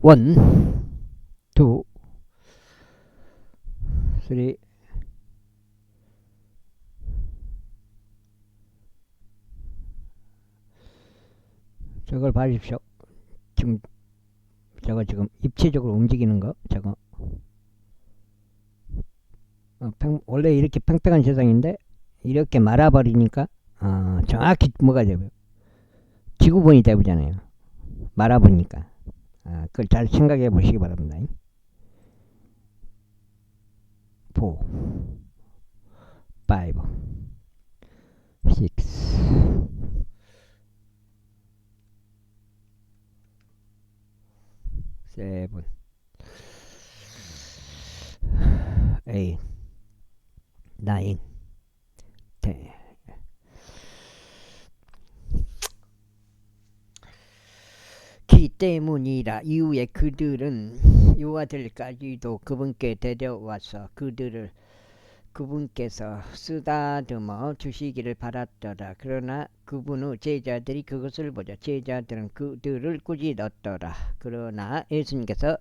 원, 투, 쓰리, 저걸 봐주십시오. 지금 저거 지금 입체적으로 움직이는 거 저거 원래 이렇게 팽팽한 세상인데 이렇게 말아버리니까 정확히 뭐가 되고요. 지구본이 되잖아요. 말아보니까 그걸 잘 생각해 보시기 바랍니다. 4, 5, 6, 7, 8, 9, 10. 기 때문이라 이후에 그들은 이와 들까지도 그분께 데려와서 그분께서 쓰다듬어 주시기를 바랐더라. 그러나 그분의 제자들이 그것을 보자 제자들은 그들을 꾸짖었더라. 그러나 예수님께서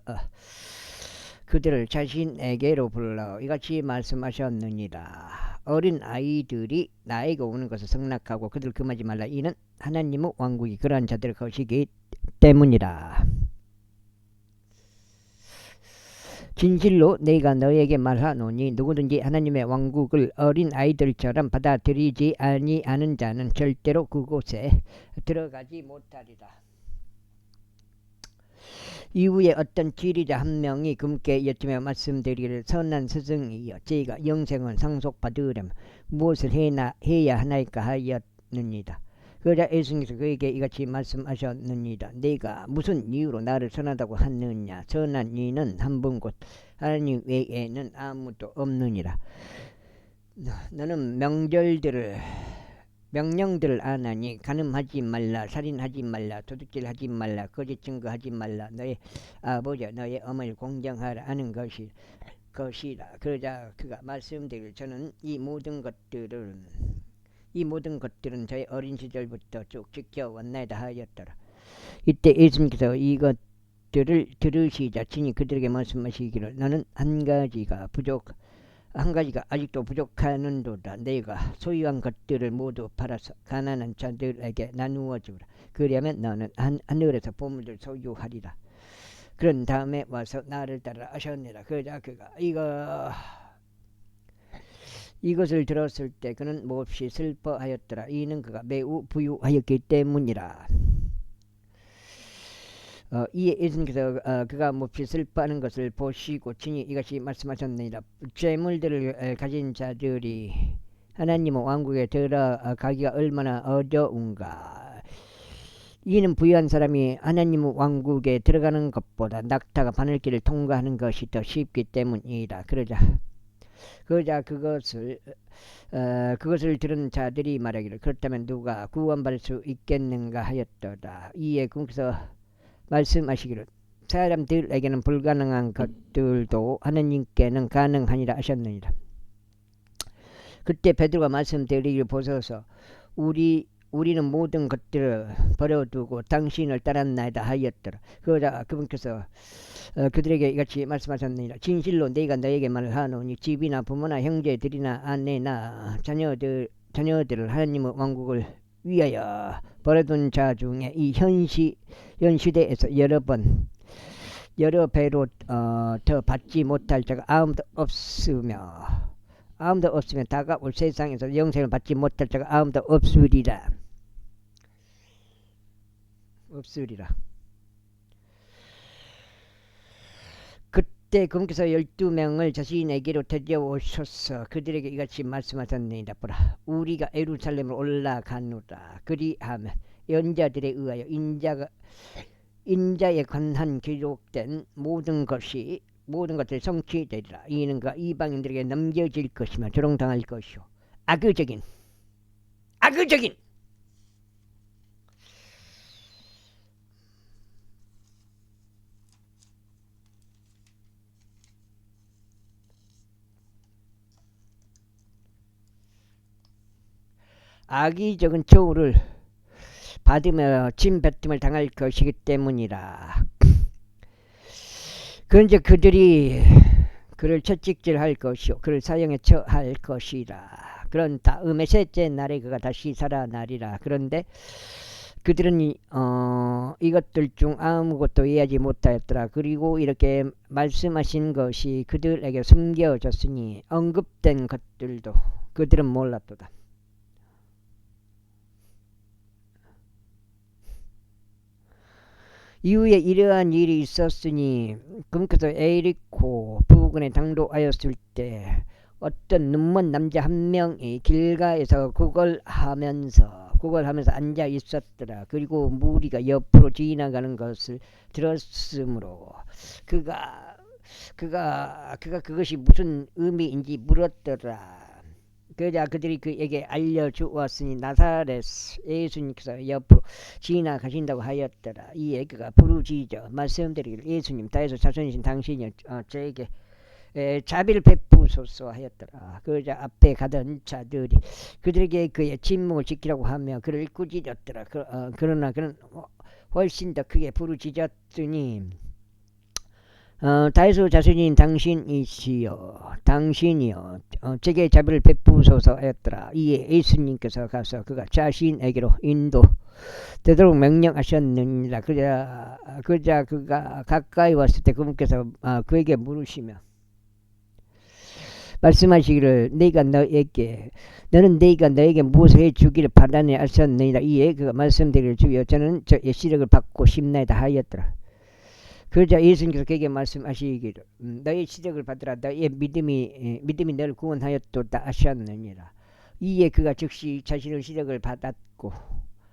그들을 자신에게로 불러 이같이 말씀하셨느니라. 어린 아이들이 나에게 오는 것을 승낙하고 그들을 금하지 말라. 이는 하나님의 왕국이 그러한 자들의 것이기 때문이라. 진실로 내가 너에게 말하노니 누구든지 하나님의 왕국을 어린 아이들처럼 받아들이지 아니하는 자는 절대로 그곳에 들어가지 못하리라. 이후에 어떤 지리자 한 명이 그분께 여쭈며 말씀드리기를 선한 스승이여 저희가 영생을 상속받으려면 무엇을 해야 하나이까 하였느니라. 그러자 예수님께서 그에게 이같이 말씀하셨느니라. 네가 무슨 이유로 나를 선하다고 하느냐. 선한 이는 한 분 곧 하나님 외에는 아무도 없느니라. 너는 명령들을 아나니 간음하지 말라, 살인하지 말라, 도둑질하지 말라, 거짓 증거하지 말라, 너의 아버지와 너의 어머니를 공경하라 하는 것이라. 그러자 그가 말씀드리길 저는 이 모든 것들은 저의 어린 시절부터 쭉 지켜왔나이다 하였더라. 이때 예수님께서 이것들을 들으시자 친히 그들에게 말씀하시기를 너는 한 가지가 아직도 부족하는도다. 내가 소유한 것들을 모두 팔아서 가난한 자들에게 나누어 주라. 그러면 너는 하늘에서 보물을 소유하리라. 그런 다음에 와서 나를 따라 하셨느니라. 그러자 그가 이것을 들었을 때 그는 몹시 슬퍼하였더라. 이는 그가 매우 부유하였기 때문이라. 이에 예수님께서 그가 몹시 슬퍼하는 것을 보시고 친히 이같이 말씀하셨느니라. 재물들을 가진 자들이 하나님의 왕국에 들어가기가 얼마나 어려운가. 이는 부유한 사람이 하나님의 왕국에 들어가는 것보다 낙타가 바늘길을 통과하는 것이 더 쉽기 때문이다. 그러자 그것을 들은 자들이 말하기를 그렇다면 누가 구원받을 수 있겠는가 하였더라. 이에 그분께서 말씀하시기를 사람들에게는 불가능한 것들도 하나님께는 가능하니라 하셨느니라. 그때 베드로가 말씀드리기를 보소서 우리는 모든 것들을 버려두고 당신을 따랐나이다 하였더라. 그러자 그분께서 그들에게 이같이 말씀하셨느니라. 진실로 내가 너에게 말하노니 집이나 부모나 형제들이나 아내나 자녀들을 하나님의 왕국을 위하여 버려둔 자 중에 이 현 시대에서 여러 배로 더 받지 못할 자가 아무도 없으며 다가올 세상에서 영생을 받지 못할 자가 아무도 없으리라. 그때 그분께서 12명을 자신에게로 데려오셔서 그들에게 이같이 말씀하셨느니라. 보라 우리가 예루살렘으로 올라가노라. 그리하면 연자들에 의하여 인자에 관한 기록된 모든 것들이 성취되리라. 이는 그 이방인들에게 넘겨질 것이며 조롱당할 것이요 악의적인 악의적인 처우를 받으며 침뱉음을 당할 것이기 때문이라. 그런데 그들이 그를 채찍질할 것이요 그를 사형에 처할 것이라. 그런 다음에 셋째 날에 그가 다시 살아나리라. 그런데 그들은 이것들 중 아무것도 이해하지 못하였더라. 그리고 이렇게 말씀하신 것이 그들에게 숨겨졌으니 언급된 것들도 그들은 몰랐도다. 이후에 이러한 일이 있었으니 그러면서 에리코 부근에 당도하였을 때 어떤 눈먼 남자 한 명이 길가에서 구걸하면서 앉아 있었더라. 그리고 무리가 옆으로 지나가는 것을 들었으므로 그가 그것이 무슨 의미인지 물었더라. 그러자 그들이 그에게 알려주었으니 나사렛 예수님께서 옆으로 지나가신다고 하였더라. 이에 그가 부르짖어 말씀드리기를 예수님 다윗의 자손이신 당신이 저에게 자비를 베푸소서 하였더라. 그러자 앞에 가던 자들이 그들에게 그의 침묵을 지키라고 하며 그를 꾸짖었더라. 그러나 그는 훨씬 더 크게 부르짖었더니 다윗의 자손인 당신이요 제게 자비를 베푸소서 하였더라. 이에 예수님께서 가서 그가 자신에게로 인도되도록 명령하셨느니라. 그러자 그가 가까이 왔을 때 그분께서 그에게 물으시며 말씀하시기를 너는 네가 너에게 무엇을 해주기를 바라니 하셨느니라. 이에 그가 말씀드리기를 주여 저는 저의 시력을 받고 싶나이다 하였더라. 그러자 예수님께서 그에게 말씀하시기를 너의 시력을 받으라. 너의 믿음이 너를 구원하였도다 하셨느니라. 이에 그가 즉시 자신의 시력을 받았고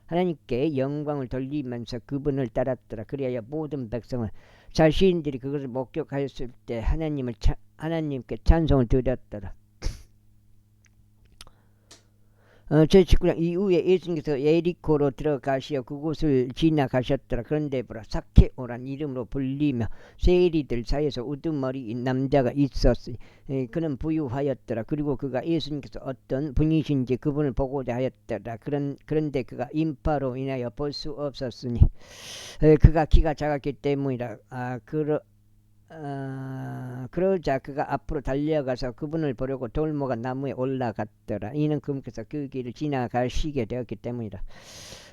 하나님께 영광을 돌리면서 그분을 따랐더라. 그리하여 모든 백성은 자신들이 그것을 목격하였을 때 하나님께 찬송을 드렸더라. 제19장 이후에 예수님께서 예리코로 들어가시어 그곳을 지나가셨더라. 그런데 보라 삭케오란 이름으로 불리며 세리들 사이에서 우두머리인 남자가 있었으니 그는 부유하였더라. 그리고 그가 예수님께서 어떤 분이신지 그분을 보고자 하였더라. 그런데 그가 인파로 인하여 볼 수 없었으니 그가 키가 작았기 때문이라. 그러자 그가 앞으로 달려가서 그분을 보려고 돌무가 나무에 올라갔더라. 이는 그분께서 그 길을 지나가시게 되었기 때문이라.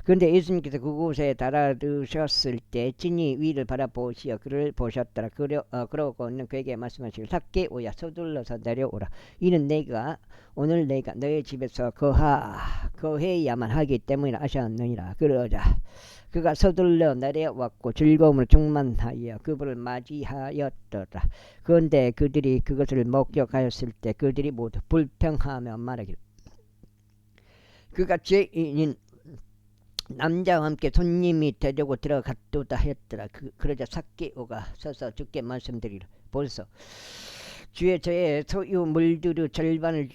그런데 예수님께서 그곳에 달아드셨을 때 진이 위를 바라보시어 그를 보셨더라. 그러고는 그에게 말씀하시기를 삭개오야 서둘러서 내려오라. 이는 오늘 내가 너의 집에서 거해야만 하기 때문이라 하셨느니라. 그러자 그가 서둘러 내려왔고 즐거움으로 충만하여 그분을 맞이하였더라. 그런데 그들이 그것을 목격하였을 때 그들이 모두 불평하며 말하기를 그가 죄인인 남자와 함께 손님이 되려고 들어갔도다 했더라. 그러자 삭개오가 서서 주께 말씀드리기를 보소서 주의 저의 소유 물두루 절반을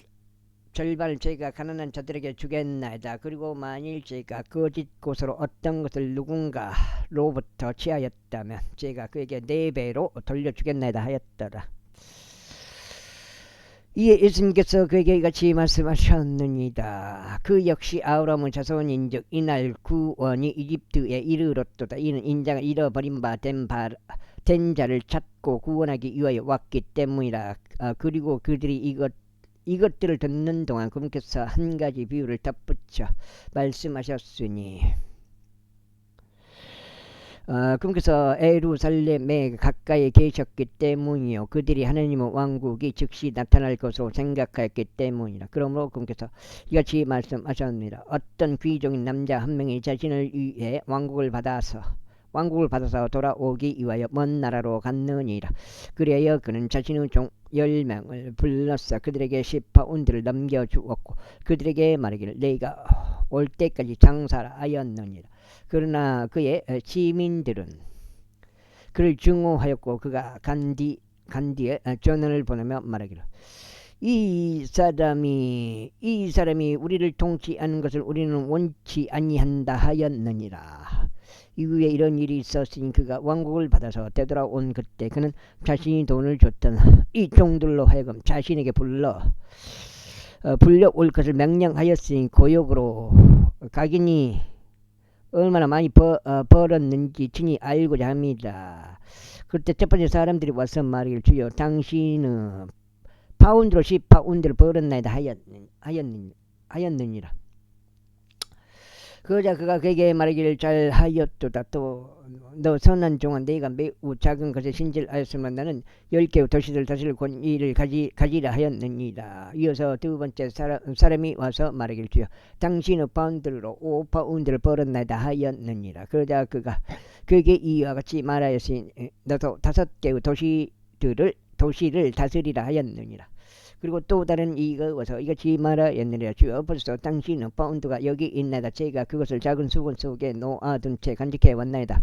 저희가 가난한 자들에게 주겠나이다. 그리고 만일 제가 거짓 곳으로 어떤 것을 누군가로부터 취하였다면 제가 그에게 4배로 돌려주겠나이다 하였더라. 이에 예수님께서 그에게 같이 말씀하셨느니라. 그 역시 아브라함의 자손인즉 이날 구원이 이집트에 이르렀도다. 이는 인자가 잃어버린 바 된 자를 찾고 구원하기 위하여 왔기 때문이라. 그리고 그들이 이것들을 듣는 동안 그분께서 한 가지 비유를 덧붙여 말씀하셨으니 그분께서 예루살렘에 가까이 계셨기 때문이요 그들이 하나님의 왕국이 즉시 나타날 것으로 생각하였기 때문이라. 그러므로 그분께서 이같이 말씀하셨습니다. 어떤 귀족인 남자 한 명이 자신을 위해 왕국을 받아서 돌아오기 위하여 먼 나라로 갔느니라. 그리하여 그는 자신의 종 10명을 불러서 그들에게 10파운드를 넘겨주었고 그들에게 말하기를 내가 올 때까지 장사라 하였느니라. 그러나 그의 시민들은 그를 증오하였고 그가 간 뒤에 전원을 보내며 말하기를 이 사람이 우리를 통치하는 것을 우리는 원치 아니한다 하였느니라. 이후에 이런 일이 있었으니 그가 왕국을 받아서 되돌아온 그때 그는 자신이 돈을 줬던 이 종들로 하여금 자신에게 불려올 것을 명령하였으니 고역으로 각인이 얼마나 많이 벌었는지 친히 알고자 합니다. 그때 첫 번째 사람들이 와서 말이길 주여 당신은 파운드로 10파운드를 벌었나이다 하였느니라. 그러자 그가 그에게 말하기를 잘하였도다. 또 너 선한 종아 네가 매우 작은 것에 신질하였으면 나는 10개의 도시들 다스릴 권위를 가지라 하였느니라. 이어서 두 번째 사람이 와서 말하기를 주여 당신의 파운드로 5파운드를 벌었나이다 하였느니라. 그러자 그가 그에게 이와 같이 말하였으니 너도 5개의 도시를 다스리라 하였느니라. 그리고 또 다른 이가 와서 이같이 말하였느니라. 주여 벌써 당신은 파운드가 여기 있나이다. 제가 그것을 작은 수건 속에 놓아둔 채 간직해 왔나이다.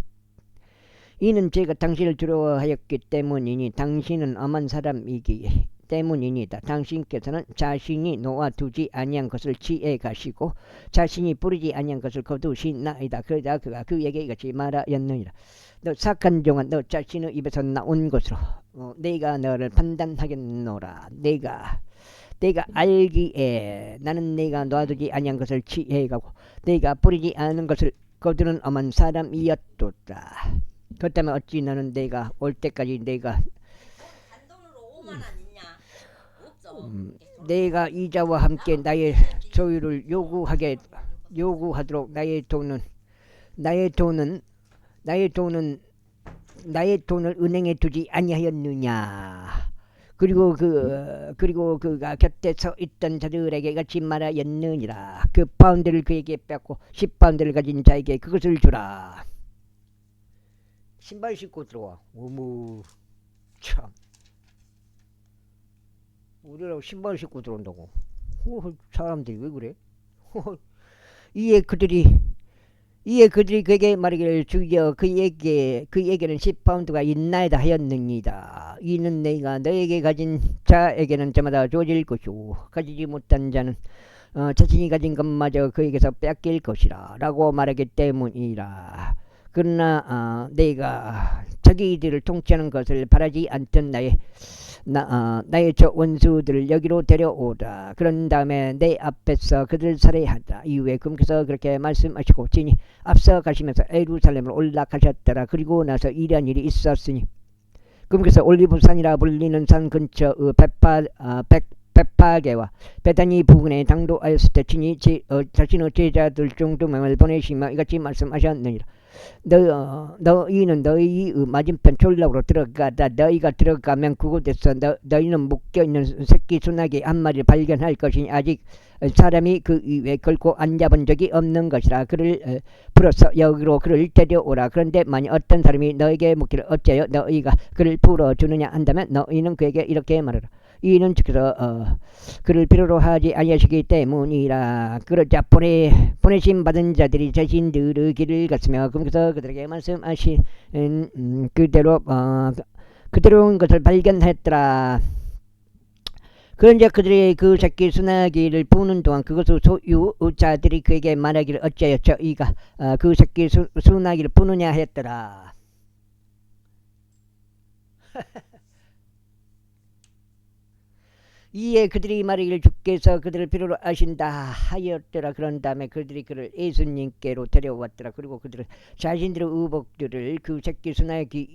이는 제가 당신을 두려워하였기 때문이니 당신은 엄한 사람이기 때문이니다. 당신께서는 자신이 놓아두지 아니한 것을 취해 가시고 자신이 뿌리지 아니한 것을 거두시나이다. 그러자 그가 그에게 이같이 말하였느니라. 너 착한 종아 너 자신의 입에서 나온 것으로 내가 너를 판단하겠노라. 내가 알기에 나는 내가 놔두지 아니한 것을 취해가고 내가 뿌리지 않은 것을 거두는 엄한 사람이었도다. 그렇다면 어찌 너는 내가 올 때까지 내가 단돈으로 5만 원 있냐? 없어. 내가 이자와 함께 나의 소유를 요구하도록 나의 돈을 은행에 두지 아니하였느냐. 그리고 그가 곁에 서 있던 자들에게 같이 말하였느니라. 그 파운드를 그에게 뺏고 10파운드를 가진 자에게 그것을 주라. 신발 신고 들어와. 어머 참. 우리라고 신발 신고 들어온다고. 사람들이 왜 그래? 이에 그들이 그에게 말하기를 주여 그에게는 10파운드가 있나이다 하였느니라. 이는 내가 너에게 가진 자에게는 저마다 주어질 것이오 가지지 못한 자는 자신이 가진 것마저 그에게서 뺏길 것이라 라고 말하기 때문이라. 그러나 내가 자기들을 통치하는 것을 바라지 않던 나의 저 원수들을 여기로 데려오라. 그런 다음에 내 앞에서 그들을 살해하라. 이후에 금께서 그렇게 말씀하시고 진이 앞서 가시면서 예루살렘으로 올라가셨더라. 그리고 나서 이러한 일이 있었으니 금께서 올리브산이라 불리는 산 근처 베파게와 베다니 부근에 당도하였을 때 친히 자신의 제자들 중 2명을 보내시며 이같이 말씀하셨느니라. 너희는 너희의 맞은편 졸락으로 들어가다. 너희가 들어가면 그곳에서 너희는 묶여있는 새끼 소나기 한 마리를 발견할 것이니 아직 사람이 그 위에 걸고 앉아본 적이 없는 것이라. 그를 풀어서 여기로 그를 데려오라. 그런데 만약 어떤 사람이 너에게 묻기를 어째요 너희가 그를 풀어주느냐 한다면 너희는 그에게 이렇게 말하라. 이는 주께서 그를 필요로 하지 아니하시기 때문이라. 그러자 보내심 받은 자들이 자신들의 길을 갔으며 그래서 그들에게 말씀하신 그대로인 것을 발견했더라. 그런데 그들이 그 새끼 수나기를 부는 동안 그것을 소유자들이 그에게 말하기를 어찌하여 저희가 그 새끼 수나기를 부느냐 했더라. 이에 그들이 말하기를 주께서 그들을 필요로 하신다 하였더라. 그런 다음에 그들이 그를 예수님께로 데려왔더라. 그리고 그들은 자신들의 의복들을 그 새끼 수나기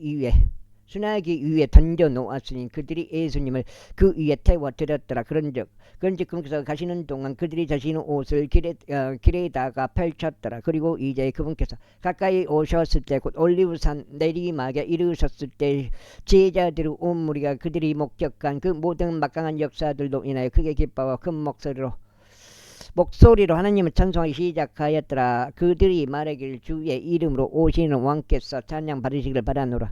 위에 던져 놓았으니 그들이 예수님을 그 위에 태워드렸더라. 그런즉 그분께서 가시는 동안 그들이 자신의 옷을 길에다가 펼쳤더라. 그리고 이제 그분께서 가까이 오셨을 때 곧 올리브산 내리막에 이르셨을 때 제자들의 온 무리가 그들이 목격한 그 모든 막강한 역사들로 인하여 크게 기뻐하고 큰 목소리로 하나님을 찬송하기 시작하였더라. 그들이 말하기를 주의 이름으로 오시는 왕께서 찬양 받으시기를 바라노라.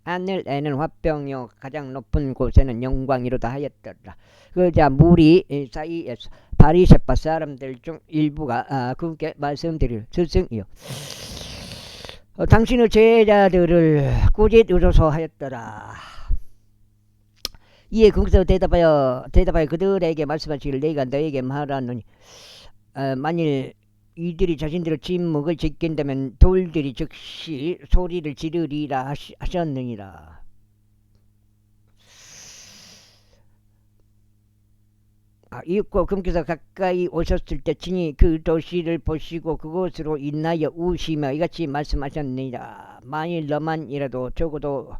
하늘에는 화병이요 가장 높은 곳에는 영광이로다 하였더라. 그자 무리 사이에서 바리새파 사람들 중 일부가 그분께 말씀드릴 스승이요 당신의 제자들을 꾸짖으소서 하였더라. 이에 거기서 대답하여 그들에게 말씀하시기를 내가 너에게 말하노니 만일 이들이 자신들의 침묵을 지킨다면 돌들이 즉시 소리를 지르리라 하셨느니라. 있고 금께서 가까이 오셨을 때 친히 그 도시를 보시고 그곳으로 인하여 우시며 이같이 말씀하셨느니라. 만일 너만이라도 적어도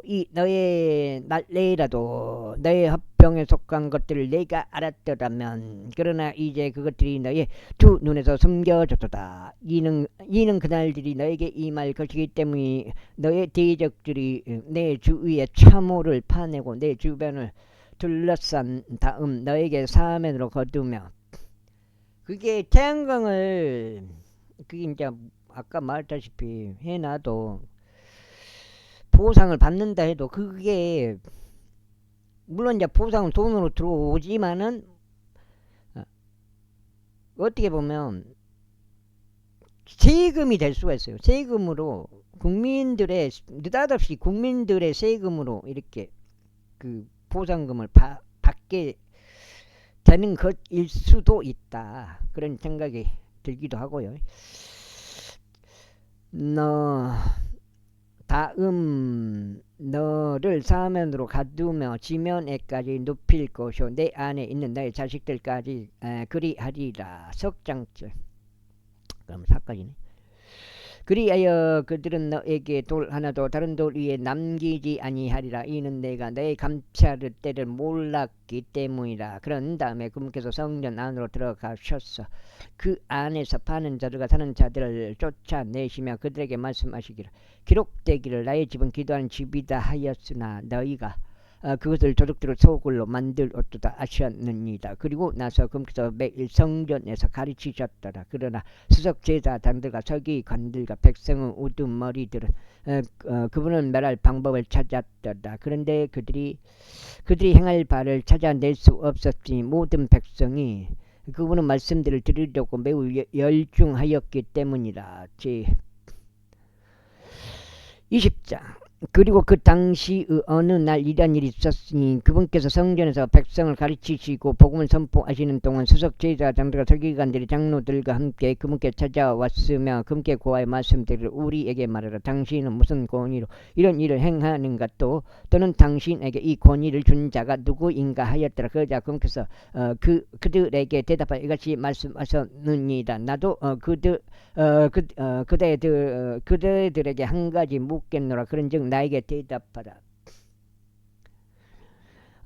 이 너의 날래라도 너의 합병에 속한 것들을 내가 알았더라면 그러나 이제 그것들이 너의 두 눈에서 숨겨졌도다. 이는 그날들이 너에게 임할 것이기 때문에 너의 대적들이 내 주위에 참호를 파내고 내 주변을 둘러싼 다음 너에게 사면으로 거두며 그게 태양광을 그게 이제 아까 말했다시피 해놔도 보상을 받는다 해도 그게 물론 이제 보상은 돈으로 들어오지만은 어떻게 보면 세금이 될 수가 있어요. 세금으로 국민들의 느닷없이 국민들의 세금으로 이렇게 그 보상금을 받게 되는 것일 수도 있다. 그런 생각이 들기도 하고요. 다음 너를 사면으로 가두며 지면에까지 눕힐 것이요 내 안에 있는 너의 자식들까지 그리하리라. 석장절. 그럼 사까지네. 그리하여 그들은 너에게 돌 하나도 다른 돌 위에 남기지 아니하리라. 이는 내가 너의 감찰의 때를 몰랐기 때문이라. 그런 다음에 그분께서 성전 안으로 들어가셔서 그 안에서 파는 자들과 사는 자들을 쫓아내시며 그들에게 말씀하시기를 기록되기를 나의 집은 기도하는 집이다 하였으나 너희가 그것을 도둑들의 소굴로 만들었도다 하셨느니라. 그리고 나서 그분께서 매일 성전에서 가르치셨더라. 그러나 수석 제사장들과 서기관들과 백성의 우두머리들은 그분을 멸할 방법을 찾았더라. 그런데 그들이 행할 바를 찾아낼 수 없었으니 모든 백성이 그분의 말씀들을 들으려고 매우 열중하였기 때문이라. 제 20장. 그리고 그 당시의 어느 날 이런 일이 있었으니 그분께서 성전에서 백성을 가르치시고 복음을 선포하시는 동안 수석 제사장들과 서기관들이 장로들과 함께 그분께 찾아왔으며 그분께 고하여 말씀드리를 우리에게 말하라. 당신은 무슨 권위로 이런 일을 행하는가 또는 당신에게 이 권위를 준 자가 누구인가 하였더라. 그러자 그분께서 그들에게 대답하여 이같이 말씀하셨느니라. 나도 그대들에게 한 가지 묻겠노라. 그런즉 나에게 대답하라.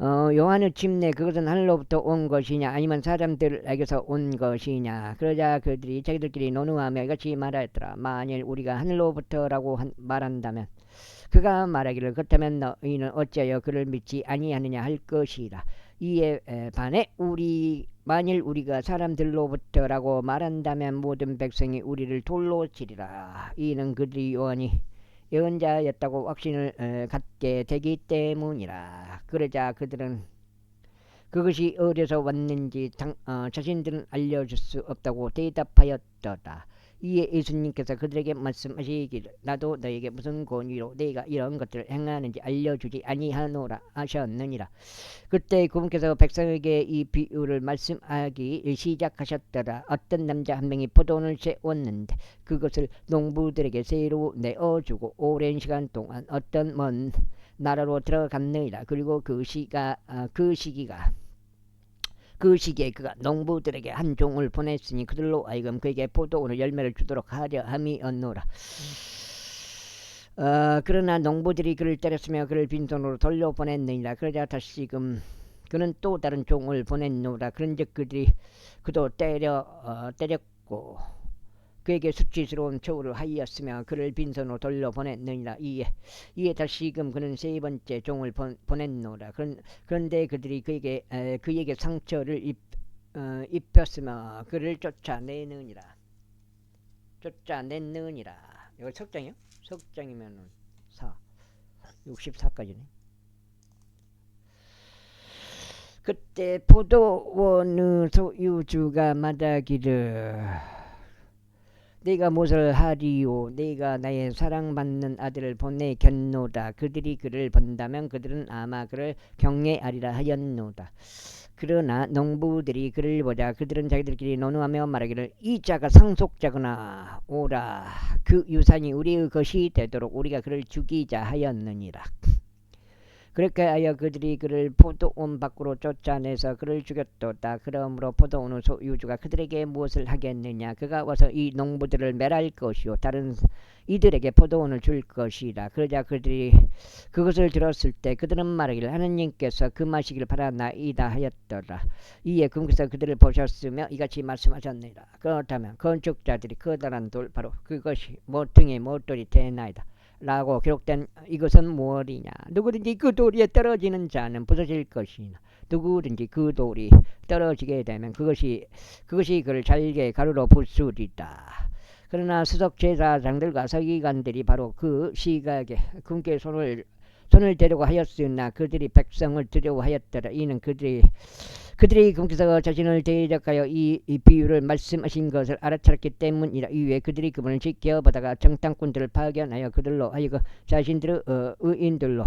요한의 침례 그것은 하늘로부터 온 것이냐 아니면 사람들에게서 온 것이냐. 그러자 그들이 자기들끼리 논의하며 이같이 말하였더라. 만일 우리가 하늘로부터라고 말한다면 그가 말하기를 그렇다면 너희는 어찌하여 그를 믿지 아니하느냐 할 것이라. 이에 반해 만일 우리가 사람들로부터라고 말한다면 모든 백성이 우리를 돌로 치리라. 이는 그들이 요한이 예언자였다고 확신을 갖게 되기 때문이라. 그러자 그들은 그것이 어디서 왔는지 자신들은 알려줄 수 없다고 대답하였더라. 이에 예수님께서 그들에게 말씀하시기를 나도 너에게 무슨 권위로 네가 이런 것들을 행하는지 알려주지 아니하노라 하셨느니라. 그때 그분께서 백성에게 이 비유를 말씀하기 시작하셨더라. 어떤 남자 한 명이 포도원을 세웠는데 그것을 농부들에게 새로 내어주고 오랜 시간 동안 어떤 먼 나라로 들어갔느니라. 그리고 그 시기에 그가 농부들에게 한 종을 보냈으니 그들로 하여금 그에게 포도원의 열매를 주도록 하려 함이었노라. 그러나 농부들이 그를 때렸으며 그를 빈손으로 돌려보냈느니라. 그러자 다시금 그는 또 다른 종을 보냈노라. 그런즉 그도 때렸고 그에게 수치스러운 처우를 하였으며 그를 빈손으로 돌려보냈느니라. 이에 다시금 그는 세 번째 종을 보냈노라. 그런데 그들이 그에게 상처를 입혔으며 그를 쫓아냈느니라. 이거 석장이요? 석장이면 64까지네. 그때 포도원의 소유주가 말하기를 네가 무엇을 하리요? 네가 나의 사랑받는 아들을 보내겠노다. 그들이 그를 본다면 그들은 아마 그를 경외하리라 하였노다. 그러나 농부들이 그를 보자 그들은 자기들끼리 논의하며 말하기를 이 자가 상속자거나 오라. 그 유산이 우리의 것이 되도록 우리가 그를 죽이자 하였느니라. 그렇게 하여 그들이 그를 포도원 밖으로 쫓아내서 그를 죽였도다. 그러므로 포도원의 소유주가 그들에게 무엇을 하겠느냐? 그가 와서 이 농부들을 멸할 것이요 다른 이들에게 포도원을 줄 것이라. 그러자 그들이 그것을 들었을 때 그들은 말하기를 하느님께서 그 마시기를 바라나이다 하였더라. 이에 금께서 그들을 보셨으며 이같이 말씀하셨느니라. 그렇다면 건축자들이 커다란 돌 바로 그것이 모퉁이 못돌이 되나이다 라고 기록된 이것은 무엇이냐? 누구든지 그 돌 위에 떨어지는 자는 부서질 것이나 누구든지 그 돌이 떨어지게 되면 그것이 그를 잘게 가루로 부수리다. 그러나 수석 제사장들과 서기관들이 바로 그 시각에 금께 손을 대려고 하였으나 그들이 백성을 두려워하였더라. 이는 그들이 금께서 자신을 대적하여 이 비유를 말씀하신 것을 알아차렸기 때문이라. 이후에 그들이 그분을 지켜보다가 정탐꾼들을 파견하여 그들로 하여금 자신들을 의인들로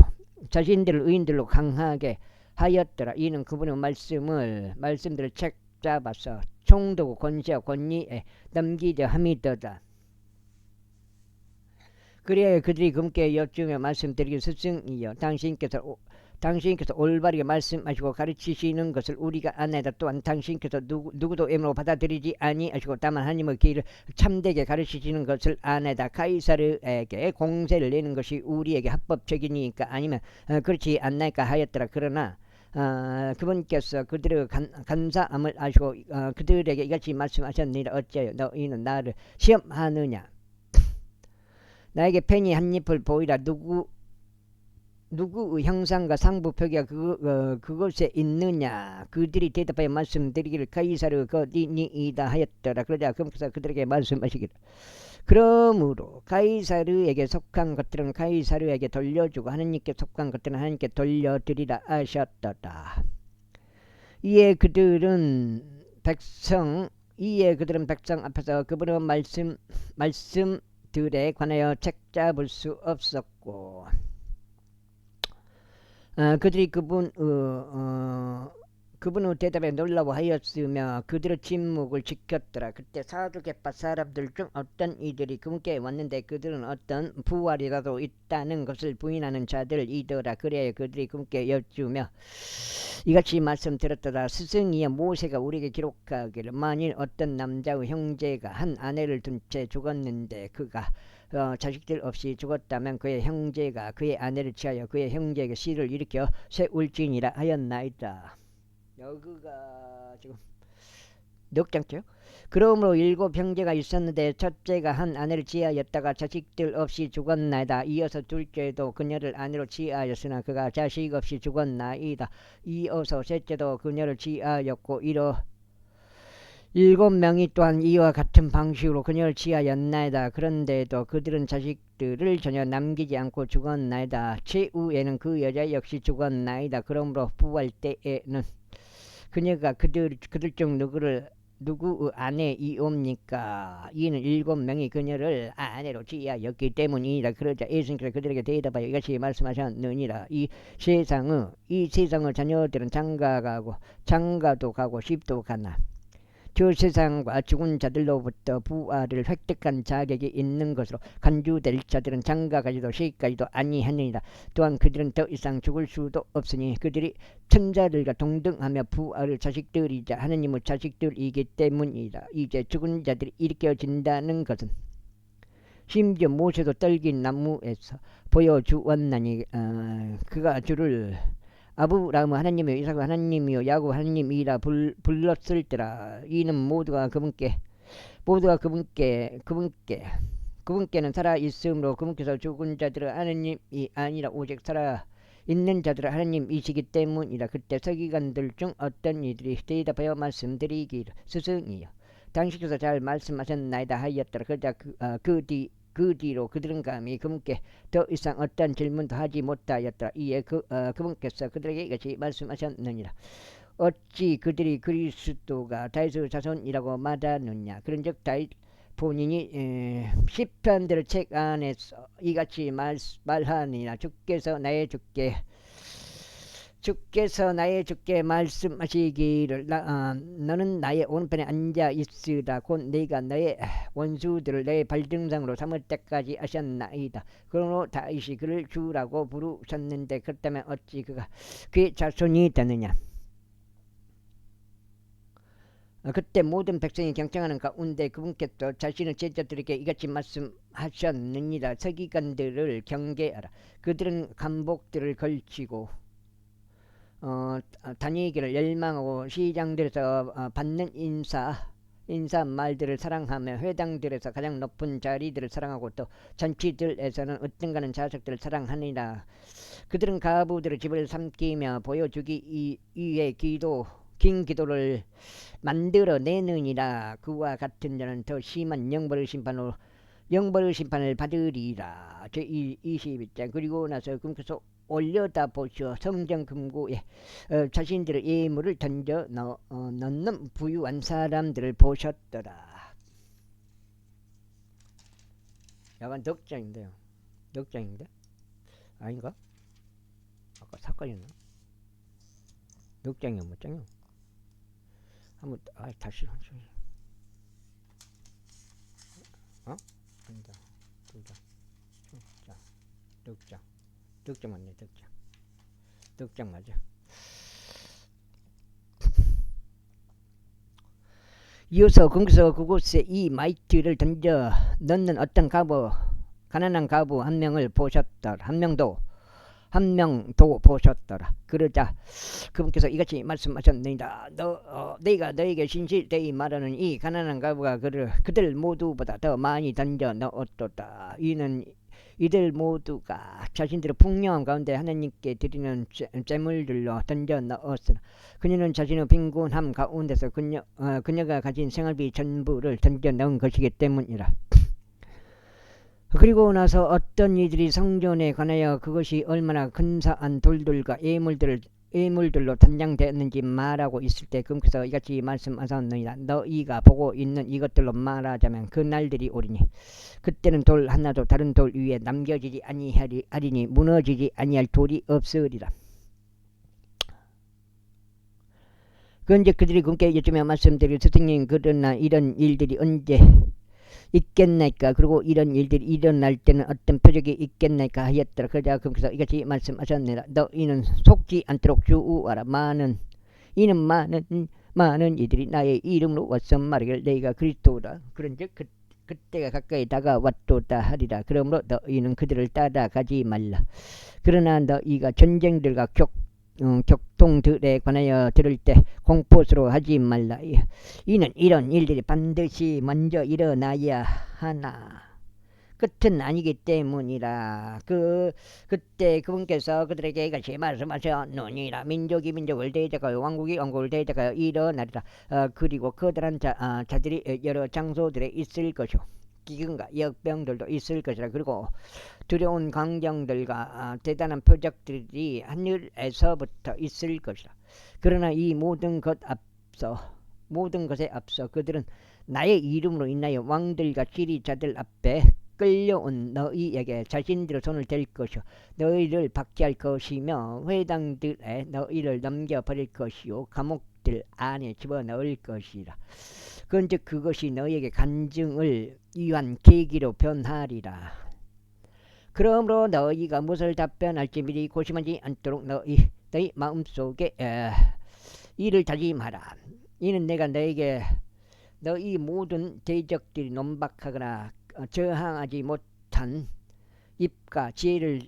강하게 하였더라. 이는 그분의 말씀들을 책 잡아서 총독 권세와 권위에 넘기려 함이더라. 그래야 그들이 금께 여쭈며 말씀드리기 스승이여 당신께서 올바르게 말씀하시고 가르치시는 것을 우리가 아나이다. 또한 당신께서 누구도 애물로 받아들이지 아니하시고 다만 하나님의 길을 참되게 가르치시는 것을 아나이다. 가이사르에게 공세를 내는 것이 우리에게 합법적이니까 아니면 그렇지 않나이까 하였더라. 그러나 그분께서 그들의 간사함을 아시고 그들에게 이같이 말씀하셨느니라. 어찌하여 너희는 나를 시험하느냐? 나에게 펜이 한 잎을 보이라. 누구의 형상과 상부 표기가 그것에 있느냐? 그들이 대답하여 말씀드리기를 가이사르 것이니이다 하였더라. 그러자 그분께서 그들에게 말씀하시기를 그러므로 가이사르에게 속한 것들은 가이사르에게 돌려주고 하느님께 속한 것들은 하느님께 돌려드리라 하셨더라. 이에 그들은 백성 앞에서 그분의 말씀들에 관하여 책 잡을 수 없었고 그들이 그분의 대답에 놀라워하였으며 그들의 침묵을 지켰더라. 그때 사두개파 사람들 중 어떤 이들이 그분께 왔는데 그들은 어떤 부활이라도 있다는 것을 부인하는 자들이더라. 그래야 그들이 그분께 여쭈며 이같이 말씀드렸더라. 스승이여 모세가 우리에게 기록하기를 만일 어떤 남자의 형제가 한 아내를 둔 채 죽었는데 그가 자식들 없이 죽었다면 그의 형제가 그의 아내를 취하여 그의 형제에게 씨를 일으켜 세울지니라 하였나이다. 여기가 지금 넉 장죠. 그러므로 7 형제가 있었는데 첫째가 한 아내를 취하였다가 자식들 없이 죽었나이다. 이어서 둘째도 그녀를 아내로 취하였으나 그가 자식 없이 죽었나이다. 이어서 셋째도 그녀를 취하였고 이로 7명이 또한 이와 같은 방식으로 그녀를 취하였나이다. 그런데도 그들은 자식들을 전혀 남기지 않고 죽었나이다. 최후에는 그 여자 역시 죽었나이다. 그러므로 부활 때에는 그녀가 그들 중 누구의 아내이옵니까? 이는 7명이 그녀를 아내로 취하였기 때문이라. 그러자 예수님께서 그들에게 대답하여 이같이 말씀하셨느니라. 이 세상의 자녀들은 장가도 가고 집도 가나 저 세상과 죽은 자들로부터 부활을 획득한 자격이 있는 것으로 간주될 자들은 장가가지도 시가지도 아니하느니라. 또한 그들은 더 이상 죽을 수도 없으니 그들이 천자들과 동등하며 부활의 자식들이자 하느님의 자식들이기 때문이라. 이제 죽은 자들이 일으켜진다는 것은 심지어 모세도 떨긴 나무에서 보여주었나니 그가 주를 아브라함은 하나님이요 이삭은 하나님이요 야곱 하나님이라 불렀을 때라. 이는 모두가 그분께는 살아 있으므로 그분께서 죽은 자들은 하나님이 아니라 오직 살아 있는 자들은 하나님이시기 때문이라. 그때 서기관들 중 어떤 이들이 대답하여 말씀드리기를 스승이여 당신께서 잘 말씀하셨나이다 하였더라. 그러자 그 뒤로 그들은 감히 그분께 더 이상 어떤 질문도 하지 못하였더라. 이에 그분께서 그들에게 이같이 말씀하셨느니라. 어찌 그들이 그리스도가 다윗의 자손이라고 말하느냐? 그런즉 다윗 본인이 시편들의 책 안에서 이같이 말하니라. 주께서 나의 주께 주께서 나의 주께 말씀하시기를 너는 나의 오른편에 앉아 있으라. 곧 네가 너의 원수들을 내 발등상으로 삼을 때까지 하셨나이다. 그러므로 다윗이 그를 주라고 부르셨는데 그렇다면 어찌 그가 그의 자손이 되느냐. 그때 모든 백성이 경청하는 가운데 그분께서 자신의 제자들에게 이같이 말씀하셨느니라. 서기관들을 경계하라. 그들은 간복들을 걸치고 다니기를 열망하고 시장들에서 받는 인사 말들을 사랑하며 회당들에서 가장 높은 자리들을 사랑하고 또 잔치들에서는 어떤가는 자석들을 사랑하니라. 그들은 가부들의 집을 삼키며 보여주기 위해 긴 기도를 만들어내느니라. 그와 같은 자는 더 심한 영벌의 심판을 받으리라. 제22장. 그리고 나서 금께서 올려다 보시어 성전 금고에 자신들의 예물을 던져 넣는 부유한 사람들을 보셨더라. 약간 넉장인데요. 넉장인데? 아닌가? 아까 사건이었나? 넉장이야 뭐 장이야? 한번 다시 한 번. 아니다. 두장. 자, 넉장 맞네. 넉장 맞아. 이어서 거기서 그곳에 이 마이트를 던져 넣는 어떤 가난한 가부 한 명을 보셨더라. 한 명도 보셨더라. 그러자 그분께서 이같이 말씀하셨느니라. 내가 너에게 진실되이 말하는 이 가난한 가부가 그들 모두보다 더 많이 던져 넣었도다. 이들 모두가 자신들의 풍요한 가운데 하나님께 드리는 재물들로 던져 넣었으나 그녀는 자신의 빈곤함 가운데서 그녀가 가진 생활비 전부를 던져 넣은 것이기 때문이라. 그리고 나서 어떤 이들이 성전에 관하여 그것이 얼마나 근사한 돌들과 예물들로 단장되었는지 말하고 있을 때 그분께서 이같이 말씀하셨느니라. 너희가 보고 있는 이것들로 말하자면 그 날들이 오리니 그때는 돌 하나도 다른 돌 위에 남겨지지 아니하리니 무너지지 아니할 돌이 없으리라. 그런데 그들이 그분께 여쭈며 말씀드리고 스승님 그러나 이런 일들이 언제 있겠나이까. 그리고 이런 일들이 일어날 때는 어떤 표적이 있겠나이까 하였더라. 그러자 그분께서 이같이 말씀하셨느니라. 너희는 속지 않도록 주의하라. 많은 이들이 나의 이름으로 와서 말하기를 내가 그리스도라. 그런즉 그때가 가까이 다가왔도다 하리라. 그러므로 너희는 그들을 따라가지 말라. 그러나 너희가 전쟁들과 격통들에 관하여 들을 때 공포스러워하지 말라. 이는 이런 일들이 반드시 먼저 일어나야 하나 끝은 아니기 때문이라. 그때 그분께서 그들에게 이같이 말씀하셨느니라. 민족이 민족을 대적하여 왕국이 왕국을 대적하여 일어나리라. 그리고 커다란 자들이 여러 장소들에 있을 것이요 기근과 역병들도 있을 것이라. 그리고 두려운 광경들과 대단한 표적들이 하늘에서부터 있을 것이라. 그러나 이 모든 것에 앞서 그들은 나의 이름으로 인하여 왕들과 지리자들 앞에 끌려온 너희에게 자신들의 손을 댈 것이요 너희를 박해할 것이며 회당들에 너희를 넘겨버릴 것이요 감옥들 안에 집어넣을 것이라. 그런즉 그것이 너희에게 간증을 위한 계기로 변하리라. 그러므로 너희가 무엇을 답변할지 미리 고심하지 않도록 너희 마음속에 이를 다짐하라. 이는 내가 너에게 너희 모든 대적들이 논박하거나 저항하지 못한 입과 지혜를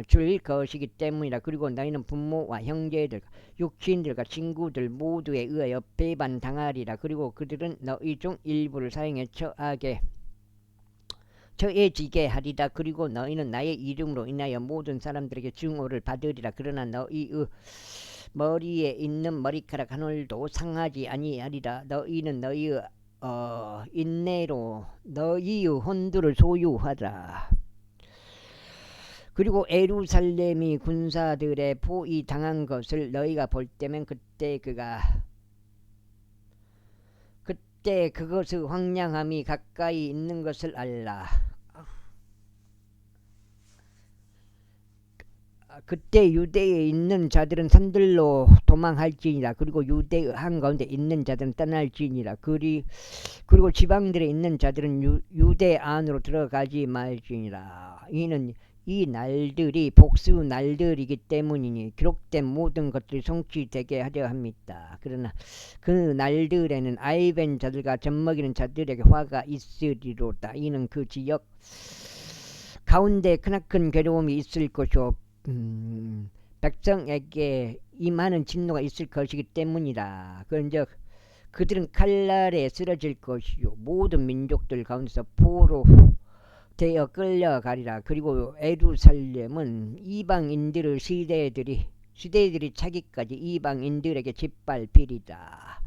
줄 것이기 때문이라. 그리고 너희는 부모와 형제들과 육신들과 친구들 모두에 의하여 배반당하리라. 그리고 그들은 너희 중 일부를 사형에 처해지게 하리라. 그리고 너희는 나의 이름으로 인하여 모든 사람들에게 증오를 받으리라. 그러나 너희의 머리에 있는 머리카락 한 올도 상하지 아니하리라. 너희는 너희의 인내로 너희의 혼두를 소유하라. 그리고 예루살렘이 군사들의 포위 당한 것을 너희가 볼 때면 그때 그것의 황량함이 가까이 있는 것을 알라. 그때 유대에 있는 자들은 산들로 도망할지니라. 그리고 유대의 한가운데 있는 자들은 떠날지니라. 그리고 지방들에 있는 자들은 유대 안으로 들어가지 말지니라. 이는 이 날들이 복수 날들이기 때문이니 기록된 모든 것들이 성취되게 하려 합니다. 그러나 그 날들에는 아이벤 자들과 젖먹이는 자들에게 화가 있으리로다. 이는 그 지역 가운데 크나큰 괴로움이 있을 것이요 백성에게 임하는 진노가 있을 것이기 때문이라. 그런즉 그들은 칼날에 쓰러질 것이요 모든 민족들 가운데서 포로 되어 끌려가리라. 그리고 예루살렘은 이방인들의 시대들이 차기까지 이방인들에게 짓밟히리라.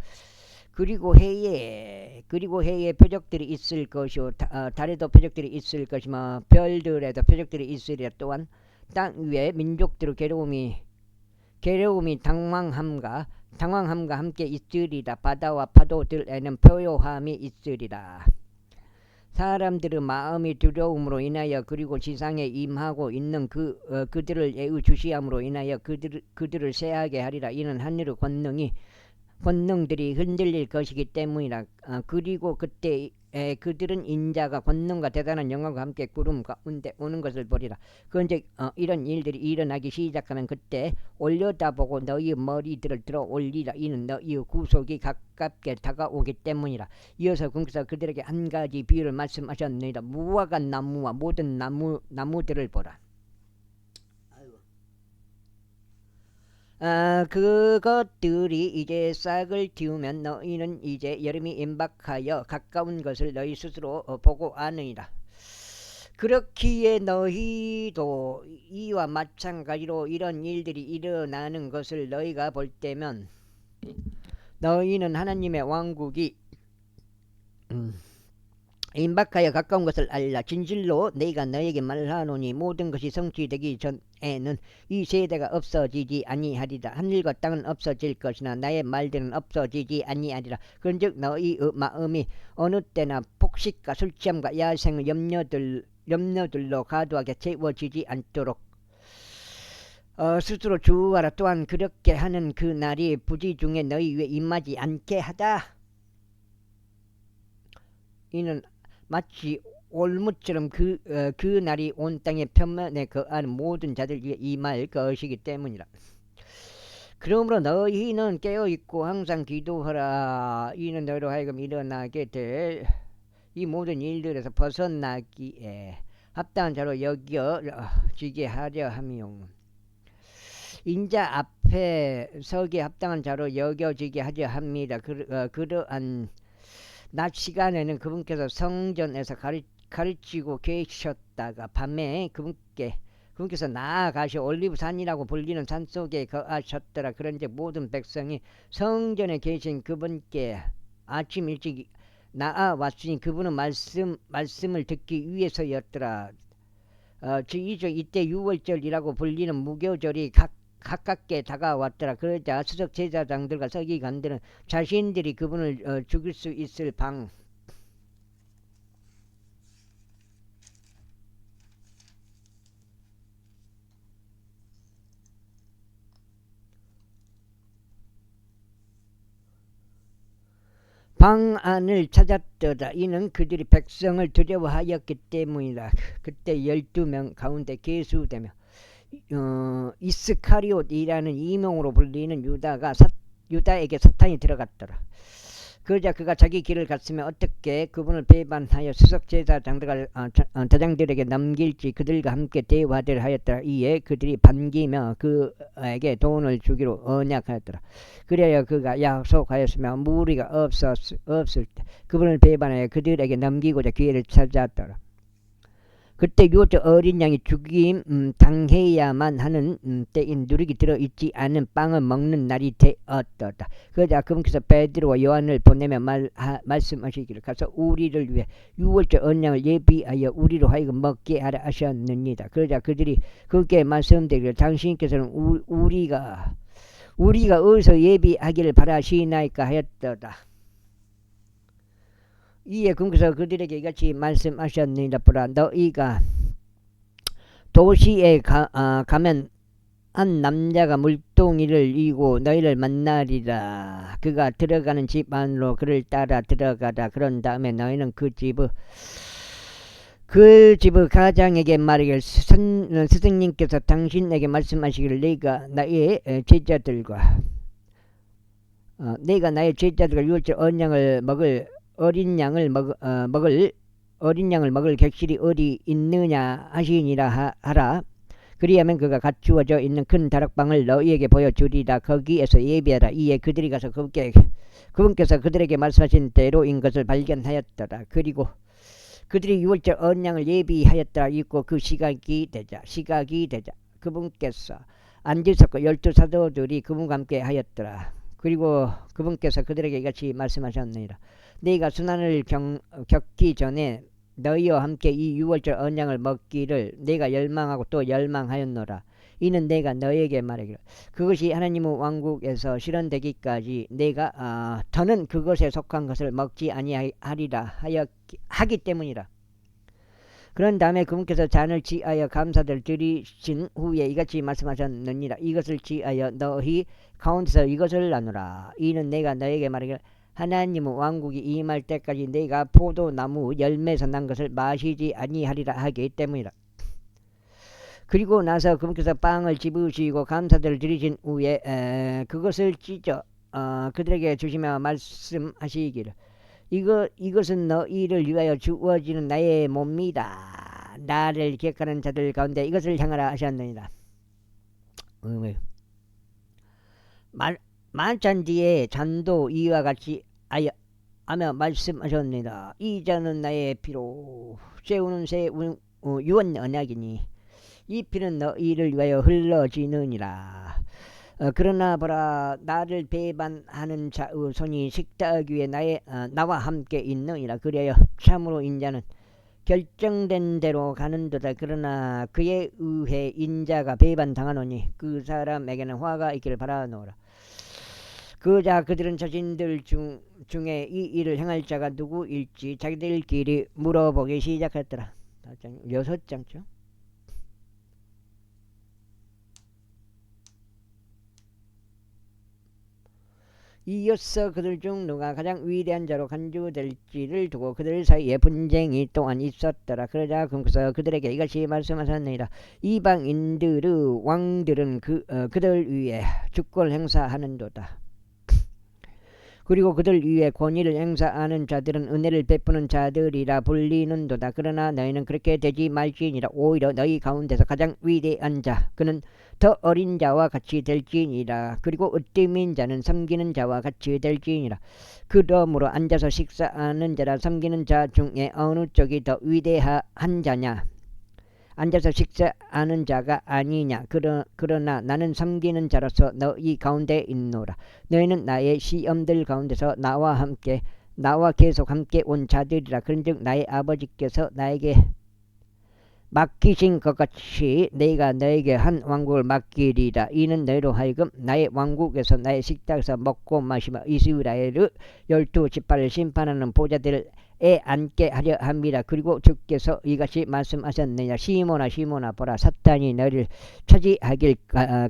그리고 해에 표적들이 있을 것이요 달에도 표적들이 있을 것이며 별들에도 표적들이 있으리라. 또한 땅 위에 민족들의 괴로움이 당황함과 함께 있으리라. 바다와 파도들에는 표요함이 있으리라. 사람들의 마음이 두려움으로 인하여 그리고 지상에 임하고 있는 그들을 예우주시함으로 인하여 그들을 쇠하게 하리라. 이는 하늘의 권능들이 흔들릴 것이기 때문이라. 그리고 그때 그들은 인자가 권능과 대단한 영광과 함께 구름 가운데 오는 것을 보리라. 그런즉 이런 일들이 일어나기 시작하면 그때 올려다보고 너희의 머리들을 들어 올리라. 이는 너희의 구속이 가깝게 다가오기 때문이라. 이어서 공기사 그들에게 한 가지 비유를 말씀하셨느니라. 무화과 나무와 모든 나무들을 보라. 그것들이 이제 싹을 틔우면 너희는 이제 여름이 임박하여 가까운 것을 너희 스스로 보고 아느니라. 그렇기에 너희도 이와 마찬가지로 이런 일들이 일어나는 것을 너희가 볼 때면 너희는 하나님의 왕국이 임박하여 가까운 것을 알라. 진실로 내가 너에게 말하노니 모든 것이 성취되기 전에는 이 세대가 없어지지 아니하리라. 하늘과 땅은 없어질 것이나 나의 말들은 없어지지 아니하리라. 그런즉 너희의 마음이 어느 때나 폭식과 술 취함과 야생의 염려들로 과도하게 채워지지 않도록 스스로 주의하라. 또한 그렇게 하는 그 날이 부지 중에 너희 위에 임하지 않게 하다. 이는 마치 올무처럼 그 날이 온 땅의 편면에 거하는 모든 자들 위에 임할 것이기 때문이라. 그러므로 너희는 깨어있고 항상 기도하라. 이는 너희로 하여금 일어나게 될 이 모든 일들에서 벗어나기에 합당한 자로 여겨지게 하려 함이요. 인자 앞에 서기에 합당한 자로 여겨지게 하려 합니다. 그러한 낮 시간에는 그분께서 성전에서 가르치고 계셨다가 밤에 그분께서 나아가시 올리브산이라고 불리는 산속에 거하셨더라. 그런즉 모든 백성이 성전에 계신 그분께 아침 일찍 나아왔으니 그분은 말씀을 듣기 위해서였더라. 이때 유월절이라고 불리는 무교절이 가깝게 다가왔더라. 그러자 수석 제사장들과 서기관들은 자신들이 그분을 죽일 수 있을 방안을 찾았더라. 이는 그들이 백성을 두려워하였기 때문이라. 그때 12명 가운데 계수되며 이스카리옷이라는 이명으로 불리는 유다에게 사탄이 들어갔더라. 그러자 그가 자기 길을 갔으며 어떻게 그분을 배반하여 수석제사장들과 대장들에게 넘길지 그들과 함께 대화를 하였더라. 이에 그들이 반기며 그에게 돈을 주기로 언약하였더라. 그래야 그가 약속하였으며 무리가 없을 때 그분을 배반하여 그들에게 넘기고자 기회를 찾았더라. 그때 유월절 어린 양이 죽임 당해야만 하는 때인 누룩이 들어있지 않은 빵을 먹는 날이 되었더라. 그러자 그분께서 베드로와 요한을 보내며 말씀하시기를 가서 우리를 위해 유월절 어린 양을 예비하여 우리로 하여금 먹게 하라 하셨느니라. 그러자 그들이 그렇게 말씀드리기를 당신께서는 우리가 어디서 예비하기를 바라시나이까 하였더라. 이에 그분께서 그들에게 이같이 말씀하셨느니라. 보라, 너희가 도시에 가면 한 남자가 물동이를 이고 너희를 만나리라. 그가 들어가는 집 안으로 그를 따라 들어가라. 그런 다음에 너희는 그 집의 가장에게 말하기를 스승님께서 당신에게 말씀하시기를 내가 나의 제자들과 유월절 언양을 먹을 어린 양을 먹을 객실이 어디 있느냐 하시니라 하라. 그리하면 그가 갖추어져 있는 큰 다락방을 너희에게 보여주리라. 거기에서 예비하라. 이에 그들이 가서 그분께서 그들에게 말씀하신 대로인 것을 발견하였더라. 그리고 그들이 유월절 언양을 예비하였더라. 있고 그 시각이 되자 그분께서 앉으셨고 12사도들이 그분과 함께 하였더라. 그리고 그분께서 그들에게 이같이 말씀하셨느니라. 너희가 순환을 겪기 전에 너희와 함께 이 유월절 언양을 먹기를 내가 열망하고 또 열망하였노라. 이는 내가 너희에게 말하기를 그것이 하나님의 왕국에서 실현되기까지 내가 더는 그것에 속한 것을 먹지 아니하리라 하기 때문이라. 그런 다음에 그분께서 잔을 취하여 감사를 드리신 후에 이같이 말씀하셨느니라. 이것을 취하여 너희 가운데서 이것을 나누라. 이는 내가 너에게 말하기를 하나님의 왕국이 임할 때까지 내가 포도나무 열매에서 난 것을 마시지 아니하리라 하기 때문이라. 그리고 나서 그분께서 빵을 집으시고 감사를 드리신 후에 그것을 찢어 그들에게 주시며 말씀하시기를 이것은 너희를 위하여 주어지는 나의 몸이다. 나를 기억하는 자들 가운데 이것을 향하라 하셨느니라. 만찬 뒤에 잔도 이와 같이 하며 말씀하셨느니라. 이 잔은 나의 피로 세우는 새 유언 언약이니 이 피는 너희를 위하여 흘러지느니라. 그러나 보라, 나를 배반하는 자의 손이 식탁 위에 나와 함께 있느니라. 그래야 참으로 인자는 결정된 대로 가는도다. 그러나 그에 의해 인자가 배반당하노니 그 사람에게는 화가 있기를 바라노라. 그들은 자신들 중에 이 일을 행할 자가 누구일지 자기들끼리 물어보기 시작했더라. 6장죠. 이어서 그들 중 누가 가장 위대한 자로 간주될지를 두고 그들 사이에 분쟁이 또한 있었더라. 그러자 그분께서 그들에게 이같이 말씀하셨느니라. 이방인들의 왕들은 그들 위에 주권을 행사하는도다. 그리고 그들 위에 권위를 행사하는 자들은 은혜를 베푸는 자들이라 불리는도다. 그러나 너희는 그렇게 되지 말지니라. 오히려 너희 가운데서 가장 위대한 자 그는 더 어린 자와 같이 될지니라. 그리고 으뜸인 자는 섬기는 자와 같이 될지니라. 그러므로 앉아서 식사하는 자라 섬기는 자 중에 어느 쪽이 더 위대한 자냐? 앉아서 식사하는 자가 아니냐. 그러나 나는 섬기는 자로서 너희 가운데 있노라. 너희는 나의 시험들 가운데서 나와 계속 함께 온 자들이라. 그런즉 나의 아버지께서 나에게 맡기신 것 같이 내가 너에게 한 왕국을 맡기리라. 이는 너희로 하여금 나의 왕국에서 나의 식탁에서 먹고 마시며 이스라엘의 12지파를 심판하는 보좌들에 앉게 하려 함이라. 그리고 주께서 이같이 말씀하셨느니라. 시몬아 보라, 사탄이 너희를 차지하길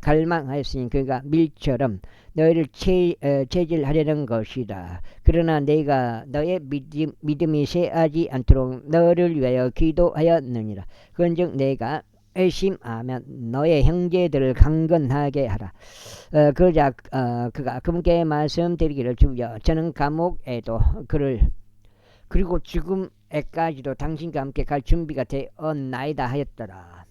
갈망하였으니 그가 밀처럼 너희를 체질하려는 것이다. 그러나 내가 너의 믿음이 쇠하지 않도록 너를 위하여 기도하였느니라. 그런즉 내가 회심하면 너의 형제들을 강건하게 하라. 그러자 그가 그분께 말씀드리기를 주여, 저는 감옥에도 그리고 죽음에까지도 당신과 함께 갈 준비가 되었나이다 하였더라.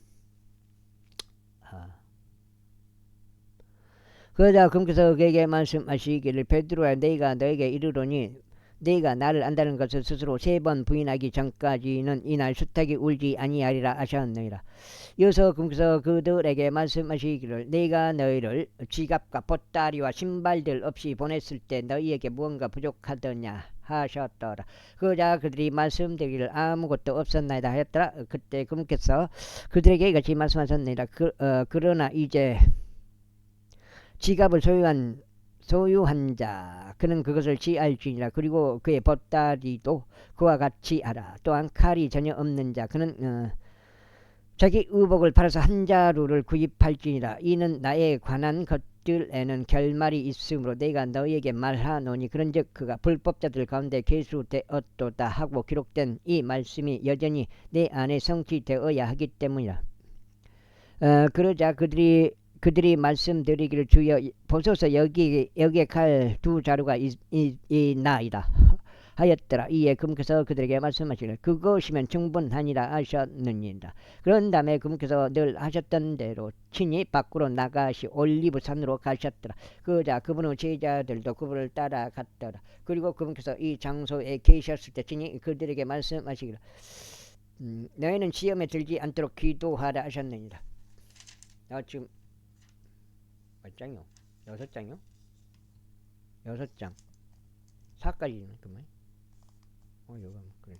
그러자 그분께서 그에게 말씀하시기를 베드로야, 내가 너에게 이르노니 네가 나를 안다는 것을 스스로 3번 부인하기 전까지는 이날 수탉이 울지 아니하리라 하셨느니라. 이어서 그분께서 그들에게 말씀하시기를 내가 너희를 지갑과 보따리와 신발들 없이 보냈을 때 너희에게 무언가 부족하더냐 하셨더라. 그러자 그들이 말씀드리기를 아무것도 없었나이다 하였더라. 그때 그분께서 그들에게 이같이 말씀하셨느니라. 그러나 이제 지갑을 소유한 자 그는 그것을 취할지니라. 그리고 그의 보따리도 그와 같이 하라. 또한 칼이 전혀 없는 자 그는 자기 의복을 팔아서 한 자루를 구입할지니라. 이는 나에 관한 것들에는 결말이 있으므로 내가 너희에게 말하노니 그런즉 그가 불법자들 가운데 계수되었도다 하고 기록된 이 말씀이 여전히 내 안에 성취되어야 하기 때문이라. 그러자 그들이 말씀드리기를 주여 보소서 여기에 칼 두 자루가 있나이다 하였더라. 이에 그분께서 그들에게 말씀하시기를 그것이면 충분하니라 하셨느니라. 그런 다음에 그분께서 늘 하셨던 대로 친히 밖으로 나가시 올리브산으로 가셨더라. 그러자 그분의 제자들도 그분을 따라갔더라. 그리고 그분께서 이 장소에 계셨을 때 친히 그들에게 말씀하시기를 너희는 시험에 들지 않도록 기도하라 하셨느니라. 지금 몇 장이요? 6장이요? 6장 4까지는 그만. 그래.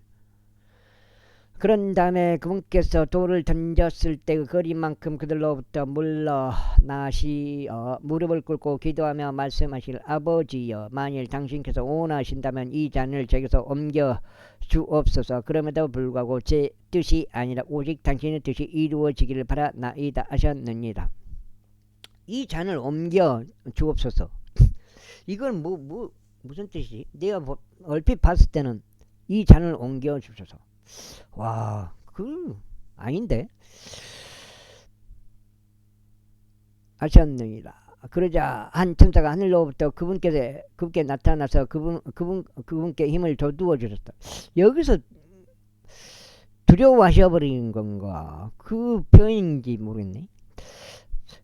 그런 다음에 그분께서 돌을 던졌을 때 그 거리만큼 그들로부터 물러나시어 무릎을 꿇고 기도하며 말씀하실 아버지여 만일 당신께서 원하신다면 이 잔을 제게서 옮겨 주옵소서. 그럼에도 불구하고 제 뜻이 아니라 오직 당신의 뜻이 이루어지기를 바라나이다 하셨느니라. 이 잔을 옮겨 주옵소서. 이건 무슨 뜻이지? 내가 얼핏 봤을 때는 이 잔을 옮겨 주소서. 와, 아닌데? 하셨느니라. 그러자 한 천사가 하늘로부터 그분께 나타나서 그분께 힘을 돋우어 주셨다. 여기서 두려워하셔버린 건가? 그 표현인지 모르겠네.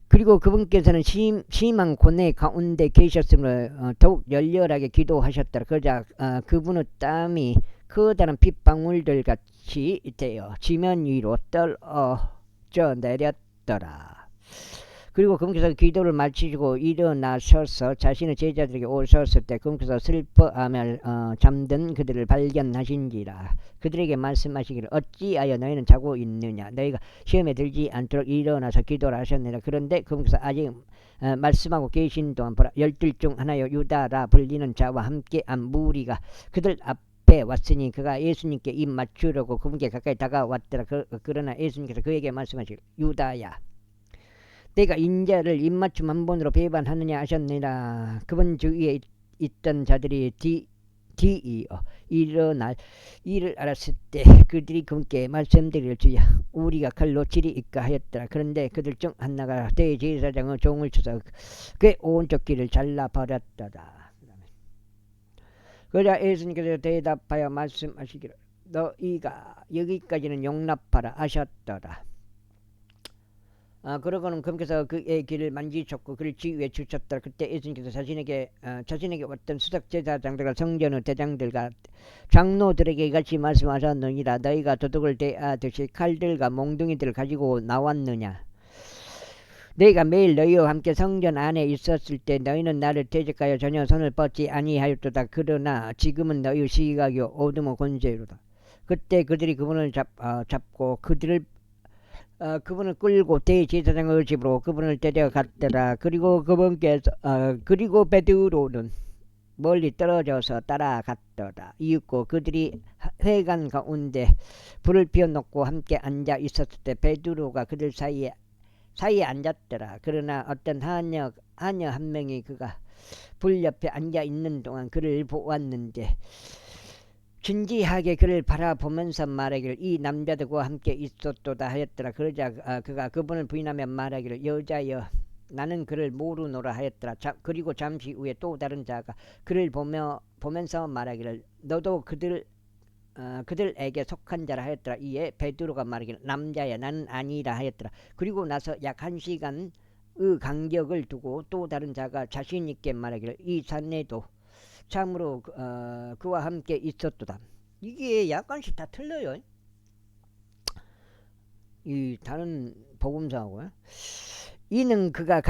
그리고 그분께서는 심한 고뇌 가운데 계셨으므로 더욱 열렬하게 기도하셨더라. 그러자 그분의 땀이 커다란 핏방울들 같이 되어 지면 위로 떨어져 내렸더라. 그리고 그분께서 기도를 마치시고 일어나셔서 자신의 제자들에게 오셨을 때 그분께서 슬퍼하며 잠든 그들을 발견하신지라. 그들에게 말씀하시기를 어찌하여 너희는 자고 있느냐. 너희가 시험에 들지 않도록 일어나서 기도를 하셨느니라. 그런데 그분께서 아직 말씀하고 계신 동안 보라 12 중 하나요 유다라 불리는 자와 함께한 무리가 그들 앞에 왔으니 그가 예수님께 입 맞추려고 그분께 가까이 다가왔더라. 그러나 예수님께서 그에게 말씀하시기를 유다야 내가 인자를 입맞춤 한 번으로 배반하느냐 하셨느니라. 그분 주위에 있던 자들이 뒤이어 일어날 일을 알았을 때 그들이 그분께 말씀드릴 주야 우리가 칼로 치리이까 하였더라. 그런데 그들 중 하나가 대제사장의 종을 쳐서 그의 오른쪽 귀를 잘라버렸더라. 그러자 예수님께서 대답하여 말씀하시기를 너희가 여기까지는 용납하라 하셨더라. 그러고는 그분께서 그의 귀를 만지셨고 그를 지위에 주셨더라. 그때 예수님께서 자신에게 왔던 수석제사장들과 성전의 대장들과 장로들에게 같이 말씀하셨느니라. 너희가 도둑을 대하듯이 칼들과 몽둥이들을 가지고 나왔느냐. 너희가 매일 너희와 함께 성전 안에 있었을 때 너희는 나를 대적하여 전혀 손을 뻗지 아니하였도다. 그러나 지금은 너희 시각이 어둠의 권세로다. 그때 그들이 그분을 잡고 그분을 끌고 대제사장의 집으로 그분을 데려갔더라. 그리고 그리고 베드로는 멀리 떨어져서 따라갔더라. 이윽고 그들이 회관 가운데 불을 피워놓고 함께 앉아 있었을 때 베드로가 그들 사이에 앉았더라. 그러나 어떤 하녀 한 명이 그가 불 옆에 앉아 있는 동안 그를 보았는데 진지하게 그를 바라보면서 말하기를 이 남자들과 함께 있었도다 하였더라. 그러자 그가 그분을 부인하며 말하기를 여자여 나는 그를 모르노라 하였더라. 그리고 잠시 후에 또 다른 자가 그를 보면서 말하기를 너도 그들에게 속한 자라 하였더라. 이에 베드로가 말하기를 남자야 나는 아니라 하였더라. 그리고 나서 약 1시간의 간격을 두고 또 다른 자가 자신 있게 말하기를 이 자네도 참으로 그와 함께 있었도다. 이게 약간씩 다 틀려요. 이 다른 복음서하고요. 이는 그가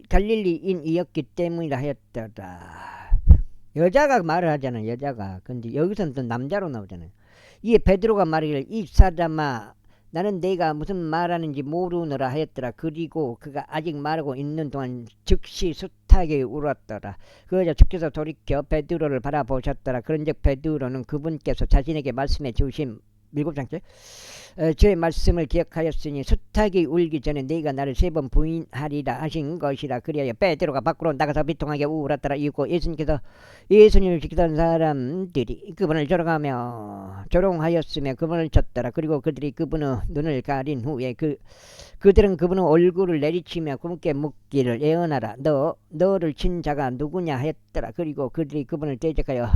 갈릴리인이었기 때문이라 하였더라. 여자가 말을 하잖아요. 여자가. 근데 여기서는 또 남자로 나오잖아요. 이에 베드로가 말하기를 이 사람아 나는 내가 무슨 말하는지 모르노라 하였더라. 그리고 그가 아직 말하고 있는 동안 즉시 숱하게 울었더라. 그러자 주께서 돌이켜 베드로를 바라보셨더라. 그런즉 베드로는 그분께서 자신에게 말씀해 주신 7장째. 주의 말씀을 기억하였으니 수탉이 울기 전에 네가 나를 3번 부인하리라 하신 것이라. 그리하여 베드로가 밖으로 나가서 비통하게 울었더라. 이고 예수님을 지키던 사람들이 그분을 조롱하였으며 그분을 쳤더라. 그리고 그들이 그분의 눈을 가린 후에 그들은 그분의 얼굴을 내리치며 그분께 묻기를 예언하라. 너를 친 자가 누구냐 했더라. 그리고 그들이 그분을 대적하여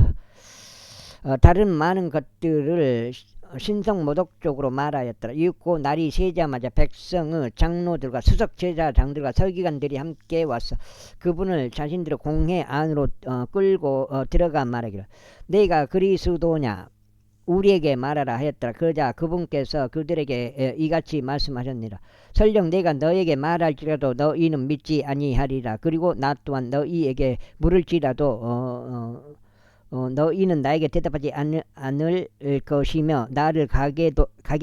다른 많은 것들을 신성모독적으로 말하였더라. 이윽고 날이 새자마자 백성의 장로들과 수석 제사장들과 서기관들이 함께 와서 그분을 자신들의 공회 안으로 끌고 들어가 말하기를 내가 그리스도냐 우리에게 말하라 하였더라. 그러자 그분께서 그들에게 이같이 말씀하셨느니라. 설령 내가 너에게 말할지라도 너희는 믿지 아니하리라. 그리고 나 또한 너희에게 물을지라도 너희는 나에게 대답하지 않을 것이며 나를 가게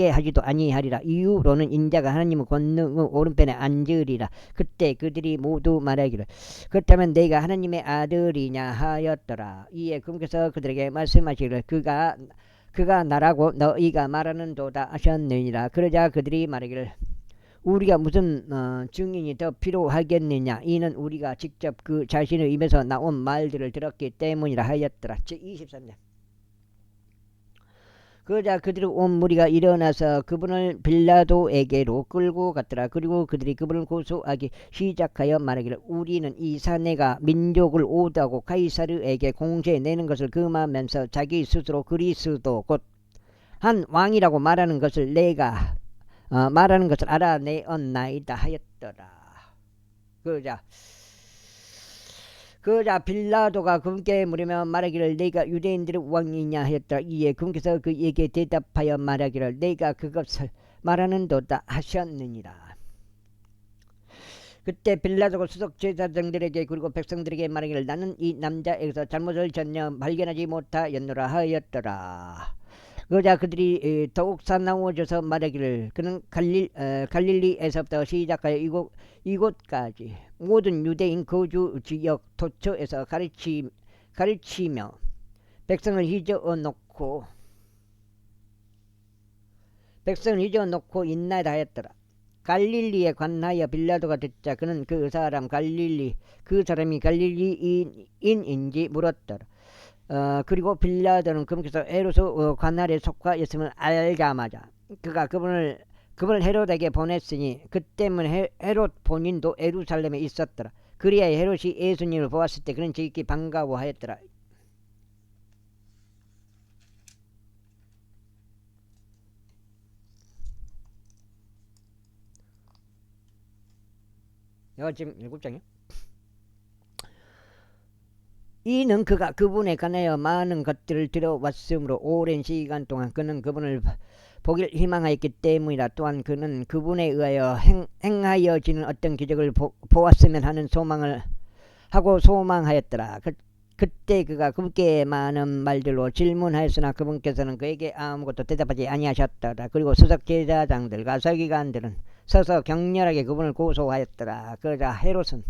하지도 아니하리라. 이후로는 인자가 하나님의 권능의 오른편에 앉으리라. 그때 그들이 모두 말하기를 그렇다면 내가 하나님의 아들이냐 하였더라. 이에 그분께서 그들에게 말씀하시기를 그가 나라고 너희가 말하는도다 하셨느니라. 그러자 그들이 말하기를 우리가 무슨 증인이 더 필요하겠느냐. 이는 우리가 직접 그 자신의 입에서 나온 말들을 들었기 때문이라 하였더라. 제23년. 그러자 그들의 온 무리가 일어나서 그분을 빌라도에게로 끌고 갔더라. 그리고 그들이 그분을 고소하기 시작하여 말하기를 우리는 이 사내가 민족을 오도하고 가이사르에게 공세내는 것을 금하면서 자기 스스로 그리스도 곧 한 왕이라고 말하는 것을 알아내었나이다 하였더라. 그러자 빌라도가 그분께 물으며 말하기를 내가 유대인들의 왕이냐 하였더라. 이에 그분께서 그에게 대답하여 말하기를 내가 그것을 말하는도다 하셨느니라. 그때 빌라도가 수석 제사장들에게 그리고 백성들에게 말하기를 나는 이 남자에게서 잘못을 전혀 발견하지 못하였노라 하였더라. 그러자 그들이 더욱 사나워져서 말하기를 그는 갈릴리에서부터 시작하여 이곳까지 모든 유대인 거주 지역 도처에서 가르치며 백성을 휘저어놓고 있나이다 하였더라. 갈릴리에 관하여 빌라도가 듣자 그는 그 사람이 갈릴리인인지 물었더라. 그리고 빌라도는 그분께서 헤롯의 관할에 속하였음을 알자마자 그가 그분을 헤롯에게 보냈으니 그 때문에 헤롯 본인도 예루살렘에 있었더라. 그리하여 헤롯이 예수님을 보았을 때 그는 지극히 반가워하였더라. 지금 7장이요. 이는 그가 그분에 관하여 많은 것들을 들어왔으므로 오랜 시간 동안 그는 그분을 보길 희망하였기 때문이라. 또한 그는 그분에 의하여 행하여지는 어떤 기적을 보았으면 하는 소망하였더라. 그때 그가 그분께 많은 말들로 질문하였으나 그분께서는 그에게 아무것도 대답하지 아니하셨더라. 그리고 수석 제사장들과 서기관들은 서서 격렬하게 그분을 고소하였더라. 그러자 헤롯은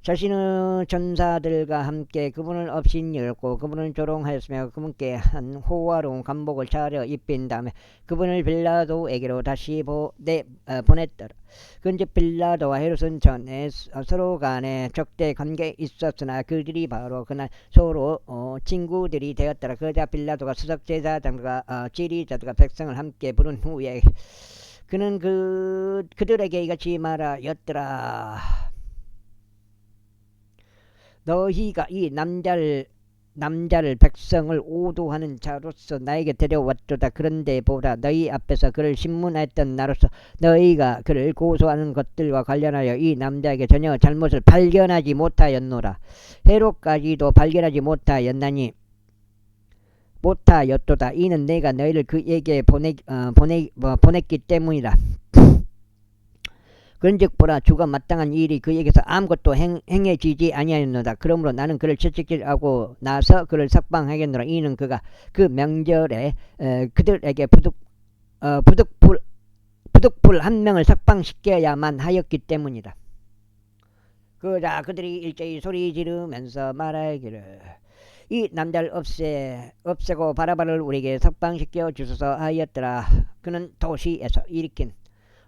자신의 전사들과 함께 그분을 업신여겼고 그분을 조롱하였으며 그분께 한 호화로운 관복을 차려 입힌 다음에 그분을 빌라도에게로 다시 보냈더라. 그런즉 빌라도와 헤롯은 전에 서로 간에 적대 관계에 있었으나 그들이 바로 그날 서로 친구들이 되었더라. 그러자 빌라도가 수석 제사장들과 지리자들과 백성을 함께 부른 후에 그는 그들에게 이같이 말하였더라. 너희가 이 남자를 백성을 오도하는 자로서 나에게 데려왔도다. 그런데 보라, 너희 앞에서 그를 신문했던 나로서 너희가 그를 고소하는 것들과 관련하여 이 남자에게 전혀 잘못을 발견하지 못하였노라. 헤롯까지도 발견하지 못하였도다. 이는 내가 너희를 그에게 보냈기 때문이라. 그런즉 보라, 주가 마땅한 일이 그에게서 아무것도 행해지지 아니하였노라. 그러므로 나는 그를 채찍질하고 나서 그를 석방하겠노라. 이는 그가 그 명절에 그들에게 부득불 한 명을 석방시켜야만 하였기 때문이다. 그러자 그들이 일제히 소리 지르면서 말하기를 이 남자를 없애고 바라바를 우리에게 석방시켜 주소서 하였더라. 그는 도시에서 일으킨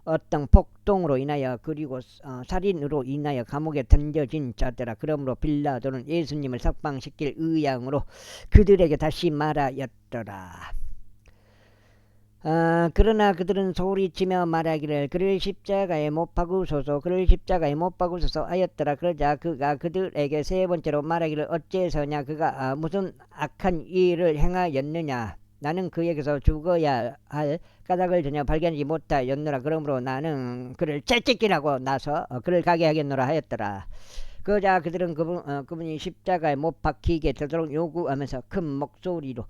어떤 폭동으로 인하여 그리고 살인으로 인하여 감옥에 던져진 자들아. 그러므로 빌라도는 예수님을 석방시킬 의향으로 그들에게 다시 말하였더라. 그러나 그들은 소리치며 말하기를 그를 십자가에 못 박으소서, 그를 십자가에 못 박으소서 하였더라. 그러자 그가 그들에게 세 번째로 말하기를 어째서냐, 그가 무슨 악한 일을 행하였느냐. 나는 그에게서 죽어야 할 까닭을 전혀 발견하지 못하였노라. 그러므로 나는 그를 채찍질하고 나서 그를 가게 하겠노라 하였더라. 그러자 그들은 그분이 십자가에 못 박히게 되도록 요구하면서 큰 목소리로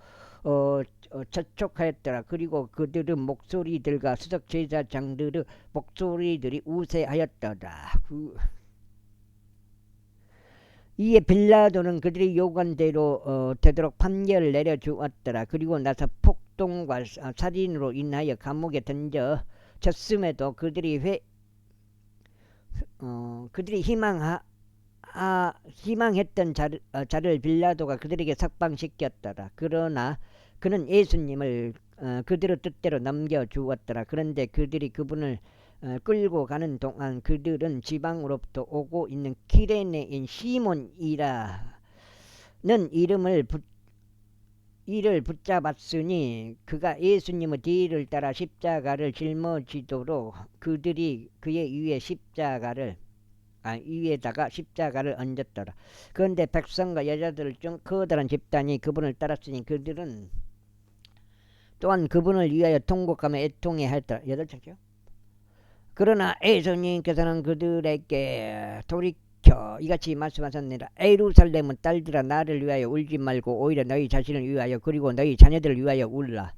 재촉하였더라. 그리고 그들의 목소리들과 수석 제사장들의 목소리들이 우세하였더라. 이에 빌라도는 그들이 요구한 대로 되도록 판결을 내려주었더라. 그리고 나서 폭동과 살인으로 인하여 감옥에 던져졌음에도 그들이 희망했던 자를 빌라도가 그들에게 석방시켰더라. 그러나 그는 예수님을 그들의 뜻대로 넘겨주었더라. 그런데 그들이 그분을 끌고 가는 동안 그들은 지방으로부터 오고 있는 키레네인 시몬이라는 이를 붙잡았으니 그가 예수님의 뒤를 따라 십자가를 짊어지도록 그들이 그의 위에다가 십자가를 얹었더라. 그런데 백성과 여자들 중 커다란 집단이 그분을 따랐으니 그들은 또한 그분을 위하여 통곡하며 애통해 하였더라. 8절이죠. 그러나 예수님께서는 그들에게 돌이켜 이같이 말씀하셨느니라. 예루살렘은 딸들아, 나를 위하여 울지 말고 오히려 너희 자신을 위하여 그리고 너희 자녀들을 위하여 울라.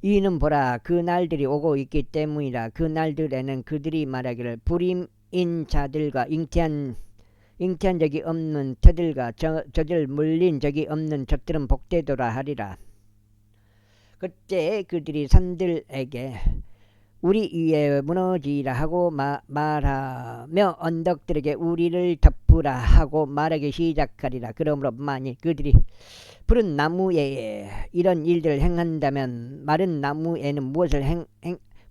이는 보라, 그 날들이 오고 있기 때문이라. 그 날들에는 그들이 말하기를 불임인 자들과 잉태한 적이 없는 터들과 저들 물린 적이 없는 젖들은 복되도라 하리라. 그때 그들이 산들에게 우리 위에 무너지라 하고 말하며 언덕들에게 우리를 덮으라 하고 말하기 시작하리라. 그러므로 만일 그들이 푸른 나무에 이런 일들을 행한다면 마른 나무에는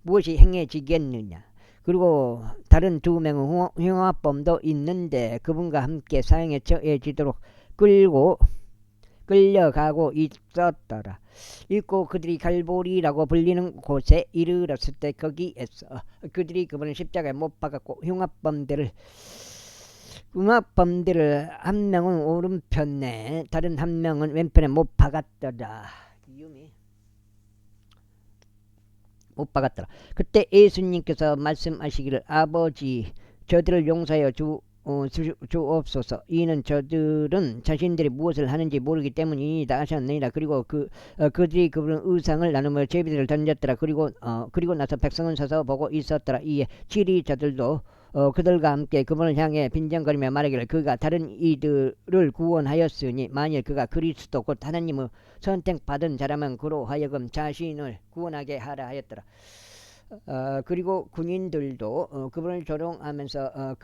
무엇이 행해지겠느냐. 그리고 다른 2명의 흉악범도 있는데 그분과 함께 사형에 처해지도록 끌려가고 있었더라. 읽고 그들이 갈보리라고 불리는 곳에 이르렀을 때 거기에서 그들이 그분을 십자가에 못 박았고 흉악범들을 한 명은 오른편에 다른 한 명은 왼편에 못 박았더라. 그때 예수님께서 말씀하시기를 아버지, 저들을 용서하여 주옵소서. 이는 저들은 자신들이 무엇을 하는지 모르기 때문이다 하셨느니라. 그리고 그들이 그분의 의상을 나누며 제비들을 던졌더라. 그리고 나서 백성은 서서 보고 있었더라. 이에 지리자들도 그들과 함께 그분을 향해 빈정거리며 말하기를 그가 다른 이들을 구원하였으니 만일 그가 그리스도 곧 하나님의 선택받은 자라면 그로 하여금 자신을 구원하게 하라 하였더라. 그리고 군인들도 그분을 조롱하면서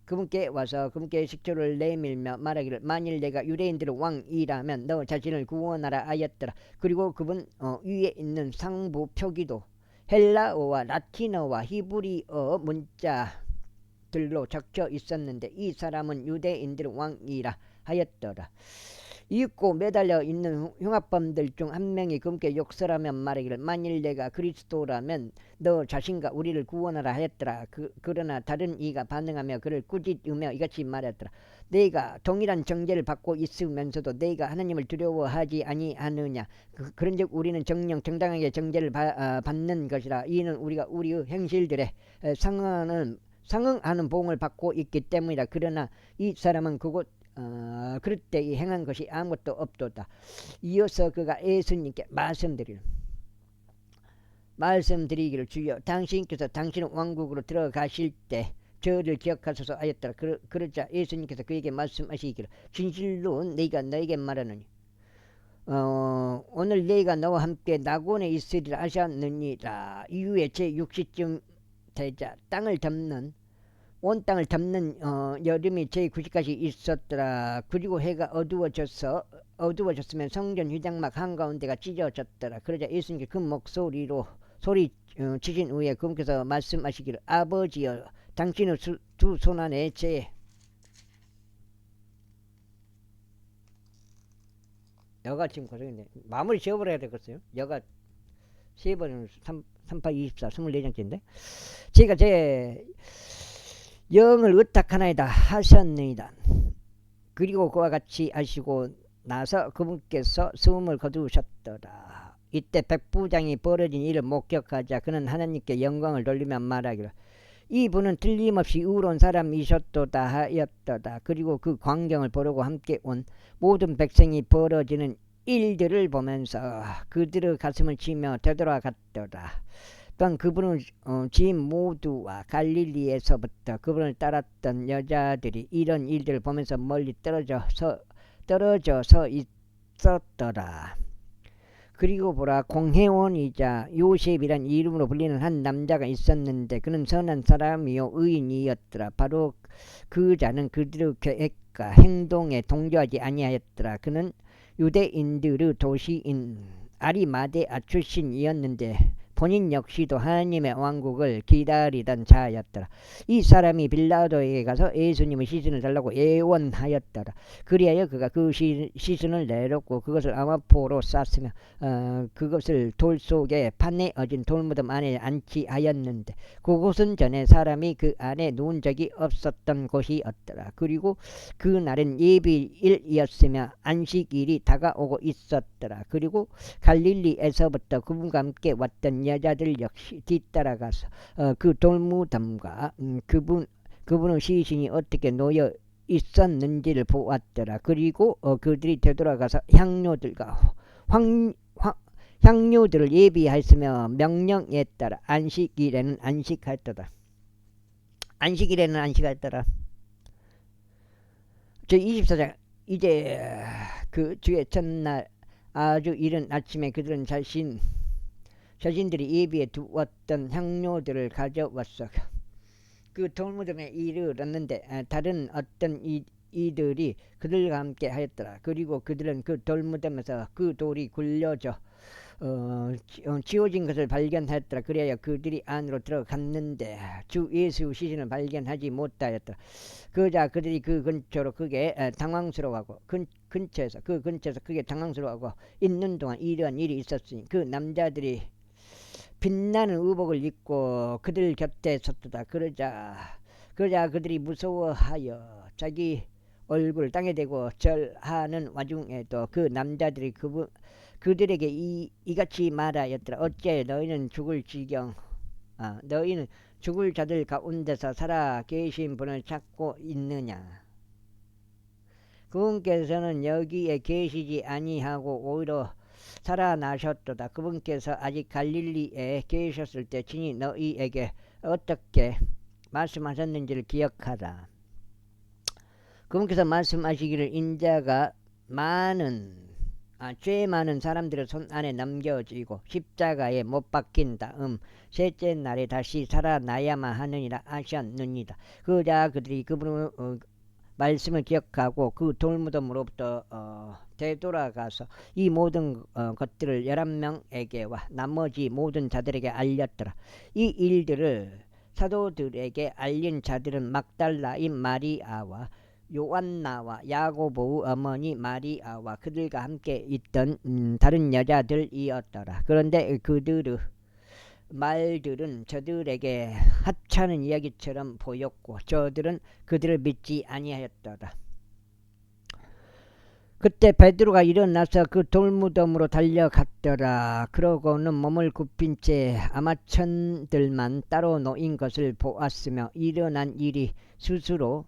그분께 와서 그분께 식초를 내밀며 말하기를 만일 내가 유대인들의 왕이라면 너 자신을 구원하라 하였더라. 그리고 그분 위에 있는 상부 표기도 헬라어와 라틴어와 히브리어 문자들로 적혀 있었는데 이 사람은 유대인들의 왕이라 하였더라. 잊고 매달려 있는 흉악범들 중 한 명이 그분께 욕설하며 말하기를 만일 내가 그리스도라면 너 자신과 우리를 구원하라 하였더라. 그러나 다른 이가 반응하며 그를 꾸짖으며 이같이 말했더라. 내가 동일한 정죄를 받고 있으면서도 내가 하나님을 두려워하지 아니하느냐. 그런즉 우리는 정당하게 정죄를 받는 것이라. 이는 우리가 우리의 행실들에 상응하는 보응을 받고 있기 때문이다. 그러나 이 사람은 그럴 때 행한 것이 아무것도 없도다. 이어서 그가 예수님께 말씀드리기를 주여, 당신께서 당신의 왕국으로 들어가실 때 저를 기억하소서 하였더라. 그러자 예수님께서 그에게 말씀하시기를 진실로 내가 너에게 말하노니 오늘 내가 너와 함께 낙원에 있으리라 하셨느니라. 이후에 제60쯤 되자 온 땅을 덮는 여름이 제9시까지 있었더라. 그리고 해가 어두워져서 어두워졌으면 성전 휘장막 한가운데가 찢어졌더라. 그러자 예수님께 큰 목소리로 소리 치신 후에 그분께서 말씀하시기를 아버지여 당신의 두 손 안에 제 여가 지금 고생했네. 마무리 지어버려야 되겠어요. 여가 3번은 38, 24, 24장째인데 제가 제 영을 의탁하나이다 하셨느니라. 그리고 그와 같이 하시고 나서 그분께서 숨을 거두셨더라. 이때 백부장이 벌어진 일을 목격하자 그는 하나님께 영광을 돌리며 말하기를 이분은 틀림없이 의로운 사람이셨도다 하였도다. 그리고 그 광경을 보려고 함께 온 모든 백성이 벌어지는 일들을 보면서 그들의 가슴을 치며 되돌아갔더라. 또한 그분은 지인 모두와 갈릴리에서부터 그분을 따랐던 여자들이 이런 일들을 보면서 멀리 떨어져 서 있었더라. 그리고 보라 공회원이자 요셉이란 이름으로 불리는 한 남자가 있었는데 그는 선한 사람이요 의인이었더라. 바로 그 자는 그들의 계획과 행동에 동조하지 아니하였더라. 그는 유대인들의 도시인 아리마대아 출신이었는데 본인 역시도 하나님의 왕국을 기다리던 자였더라. 이 사람이 빌라도에게 가서 예수님의 시신을 달라고 예원하였더라. 그리하여 그가 그 시신을 내렸고 그것을 아마포로 쌌으며 그것을 돌 속에 판에 어진 돌무덤 안에 안치하였는데 그곳은 전에 사람이 그 안에 누운 적이 없었던 곳이었더라. 그리고 그 날은 예비일이었으며 안식일이 다가오고 있었더라. 그리고 갈릴리에서부터 그분과 함께 왔던 여자들 역시 뒤따라가서 그 돌무덤과 그분의 시신이 어떻게 놓여 있었는지를 보았더라. 그리고 그들이 되돌아가서 향료들을 예비하였으며 명령에 따라 안식일에는 안식하였더라. 저 24장 이제 그 주의 첫날 아주 이른 아침에 그들은 자신들이 예비해 두었던 향료들을 가져왔어. 그 돌무덤에 이르렀는데 다른 어떤 이들이 그들과 함께 하였더라. 그리고 그들은 그 돌무덤에서 그 돌이 굴려져 지워진 것을 발견하였더라. 그래야 그들이 안으로 들어갔는데 주 예수 시신을 발견하지 못하였더라. 그자 그들이 그 근처로 크게 당황스러워하고 근처에서 크게 당황스러워하고 있는 동안 이러한 일이 있었으니 그 남자들이 빛나는 의복을 입고 그들 곁에 섰다. 그러자 그들이 무서워하여 자기 얼굴을 땅에 대고 절하는 와중에도 그 남자들이 그들에게 이같이 말하였더라. 어째 너희는 너희는 죽을 자들 가운데서 살아 계신 분을 찾고 있느냐. 그분께서는 여기에 계시지 아니하고 오히려 살아나셨도다. 그분께서 아직 갈릴리에 계셨을 때 친히 너희에게 어떻게 말씀하셨는지를 기억하라. 그분께서 말씀하시기를 인자가 죄 많은 사람들의 손 안에 넘겨지고 십자가에 못 박힌 다음 셋째 날에 다시 살아나야만 하느니라 하셨느니라. 그자 그들이 그분의 말씀을 기억하고 그 돌무덤으로부터 되돌아가서 이 모든 것들을 11명에게와 나머지 모든 자들에게 알렸더라. 이 일들을 사도들에게 알린 자들은 막달라인 마리아와 요한나와 야고보의 어머니 마리아와 그들과 함께 있던 다른 여자들이었더라. 그런데 그들의 말들은 저들에게 하찮은 이야기처럼 보였고 저들은 그들을 믿지 아니하였더라. 그때 베드로가 일어나서 그 돌무덤으로 달려갔더라. 그러고는 몸을 굽힌 채 아마천들만 따로 놓인 것을 보았으며 일어난 일에 스스로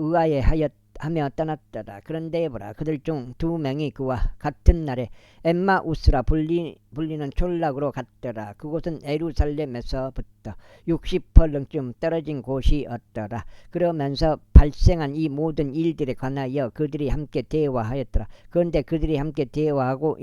의아해하며 떠났더라. 그런데 보라 그들 중 2명이 그와 같은 날에 엠마우스라 불리는 촌락으로 갔더라. 그곳은 예루살렘에서부터 60퍼른쯤 떨어진 곳이었더라. 그러면서 발생한 이 모든 일들에 관하여 그들이 함께 대화하였더라. 그런데 그들이 함께 대화하고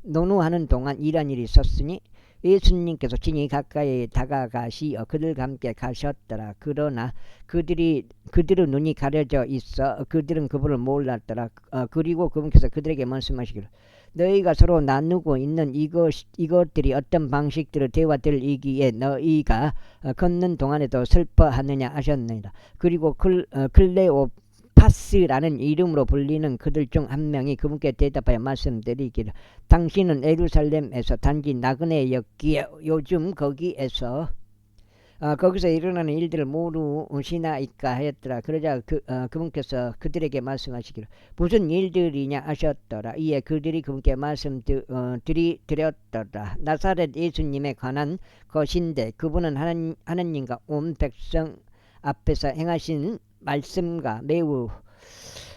논의하는 동안 이런 일이 있었으니 예수님께서 친히 가까이 다가가시어 그들과 함께 가셨더라. 그러나 그들의 눈이 가려져 있어 그들은 그분을 몰랐더라. 그리고 그분께서 그들에게 말씀하시기를 너희가 서로 나누고 있는 이것들이 어떤 방식대로 대화될이기에 너희가 걷는 동안에도 슬퍼하느냐 하셨느니라. 그리고 클레오파스라는 이름으로 불리는 그들 중 한 명이 그분께 대답하여 말씀드리기를 당신은 예루살렘에서 단지 나그네였기에 요즘 거기서 일어나는 일들을 모르시나이까 하였더라. 그러자 그분께서 그들에게 말씀하시기를 무슨 일들이냐 하셨더라. 이에 그들이 그분께 말씀드렸더라. 나사렛 예수님에 관한 것인데 그분은 하나님과 온 백성 앞에서 행하신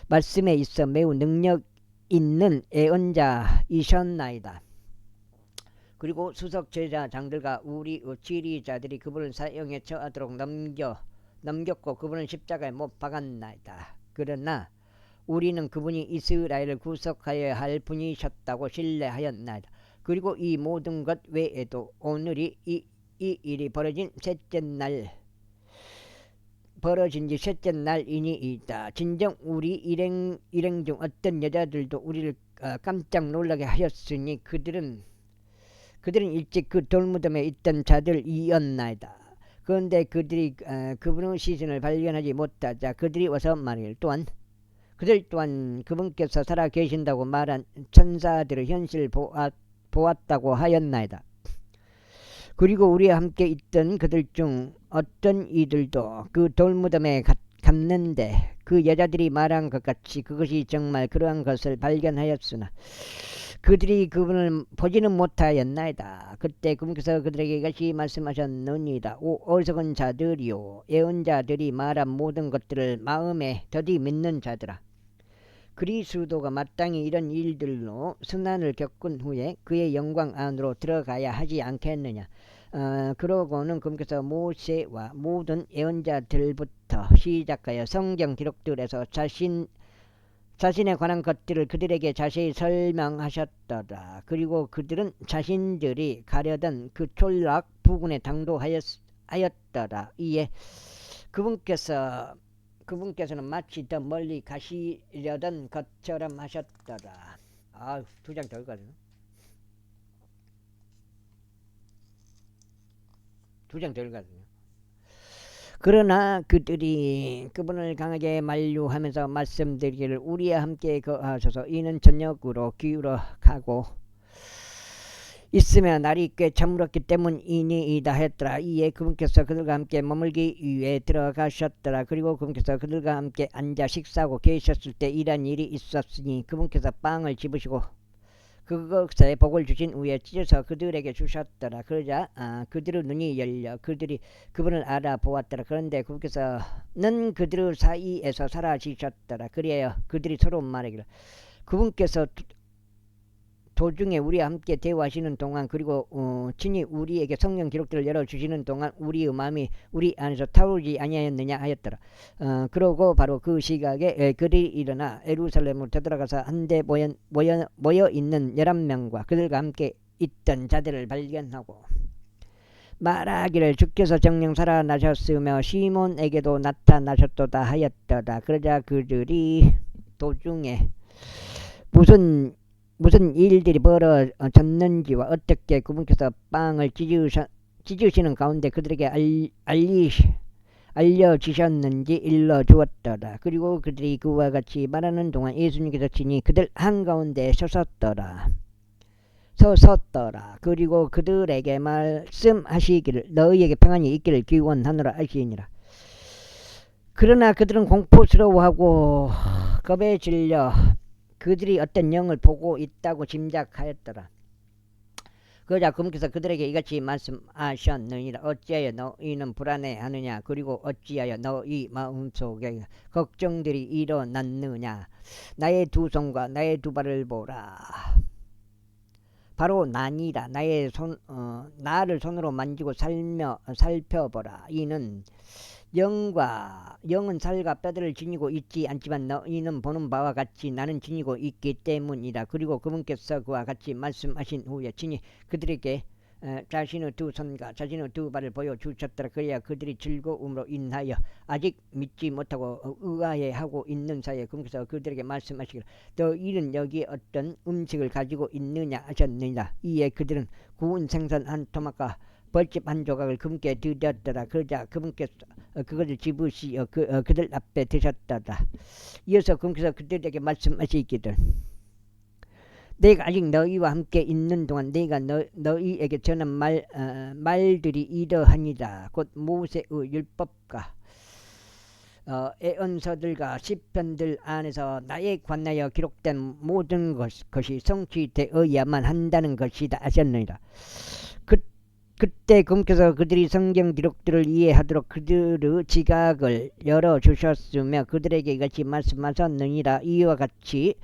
말씀에 있어 매우 능력 있는 예언자이셨나이다. 그리고 수석 제사장들과 우리 지리자들이 그분을 사형에 처하도록 넘겼고 그분을 십자가에 못 박았나이다. 그러나 우리는 그분이 이스라엘을 구속하여야 할 분이셨다고 신뢰하였나이다. 그리고 이 모든 것 외에도 오늘이 이 일이 벌어진 지 셋째 날이니이다. 진정 우리 일행 중 어떤 여자들도 우리를 깜짝 놀라게 하였으니 그들은 일찍 그 돌무덤에 있던 자들이었나이다. 그런데 그들이 그분의 시신을 발견하지 못하자 그들이 와서 말하기를 그들 또한 그분께서 살아 계신다고 말한 천사들의 현실을 보았다고 하였나이다. 그리고 우리와 함께 있던 그들 중 어떤 이들도 그 돌무덤에 갔는데 그 여자들이 말한 것 같이 그것이 정말 그러한 것을 발견하였으나 그들이 그분을 보지는 못하였나이다. 그때 그분께서 그들에게 이같이 말씀하셨느니라. 오 어리석은 자들이요 예언자들이 말한 모든 것들을 마음에 더디 믿는 자들아. 그리스도가 마땅히 이런 일들로 순환을 겪은 후에 그의 영광 안으로 들어가야 하지 않겠느냐. 그러고는 그분께서 모세와 모든 예언자들부터 시작하여 성경 기록들에서 자신에 관한 것들을 그들에게 자세히 설명하셨더라. 그리고 그들은 자신들이 가려던 그 촌락 부근에 당도하였더라. 이에 그분께서는 마치 더 멀리 가시려던 것처럼 하셨더라. 두 장 더 읽어야 되나? 그러나 그들이 그분을 강하게 만류하면서 말씀드리기를 우리와 함께 거하셔서 이는 저녁으로 기울어 가고 있으며 날이 꽤 저물었기 때문이니이다 했더라. 이에 그분께서 그들과 함께 머물기 위해 들어가셨더라. 그리고 그분께서 그들과 함께 앉아 식사하고 계셨을 때 이런 일이 있었으니 그분께서 빵을 집으시고 그것에 복을 주신 후에 찢어서 그들에게 주셨더라. 그러자 그들의 눈이 열려 그들이 그분을 알아보았더라. 그런데 그분께서는 그들의 사이에서 사라지셨더라. 그리하여 그들이 서로 말하기를 그분께서 도중에 우리와 함께 대화하시는 동안 그리고 친히 우리에게 성경 기록들을 열어주시는 동안 우리의 마음이 우리 안에서 타오르지 아니하였느냐 하였더라. 그러고 바로 그 시각에 그들이 일어나 예루살렘으로 되돌아가서 한데 모여 있는 11명과 그들과 함께 있던 자들을 발견하고 말하기를 주께서 정녕 살아나셨으며 시몬에게도 나타나셨도다 하였더라. 그러자 그들이 도중에 무슨 일들이 벌어졌는지와 어떻게 그분께서 빵을 찢으시는 가운데 그들에게 알려주셨는지 일러주었더라. 그리고 그들이 그와 같이 말하는 동안 예수님께서 친히 그들 한가운데 서섰더라. 그리고 그들에게 말씀하시기를 너희에게 평안이 있기를 기원하노라 하시니라. 그러나 그들은 공포스러워하고 겁에 질려 그들이 어떤 영을 보고 있다고 짐작하였더라. 그러자 그분께서 그들에게 이같이 말씀하셨느니라. 어찌하여 너희는 불안해하느냐. 그리고 어찌하여 너희 마음속에 걱정들이 일어났느냐. 나의 두 손과 나의 두 발을 보라. 바로 나니라. 나를 손으로 만지고 살펴보라. 이는 영은 살과 뼈들을 지니고 있지 않지만 너희는 보는 바와 같이 나는 지니고 있기 때문이다. 그리고 그분께서 그와 같이 말씀하신 후에 친히 그들에게 자신의 두 손과 자신의 두 발을 보여주셨더라. 그래야 그들이 즐거움으로 인하여 아직 믿지 못하고 의아해하고 있는 사이에 그분께서 그들에게 말씀하시기를 너희는 여기 어떤 음식을 가지고 있느냐 하셨느니라. 이에 그들은 구운 생선 한 토막과 벌집 한 조각을 그분께 드렸더라. 그러자 그분께서 그것을 집으시어 그들 앞에 드셨더라. 이어서 그분께서 그들에게 말씀하시기를 내가 아직 너희와 함께 있는 동안 내가 너희에게 전한 말들이 이러하니라. 곧 모세의 율법과 애언서들과 시편들 안에서 나에 관하여 기록된 모든 것이 성취되어야만 한다는 것이다 하셨느니라. 그때 그분께서 그들이 성경 기록들을 이해하도록 그들의 지각을 열어주셨으며 그들에게 이같이 말씀하셨느니라. 이와 같이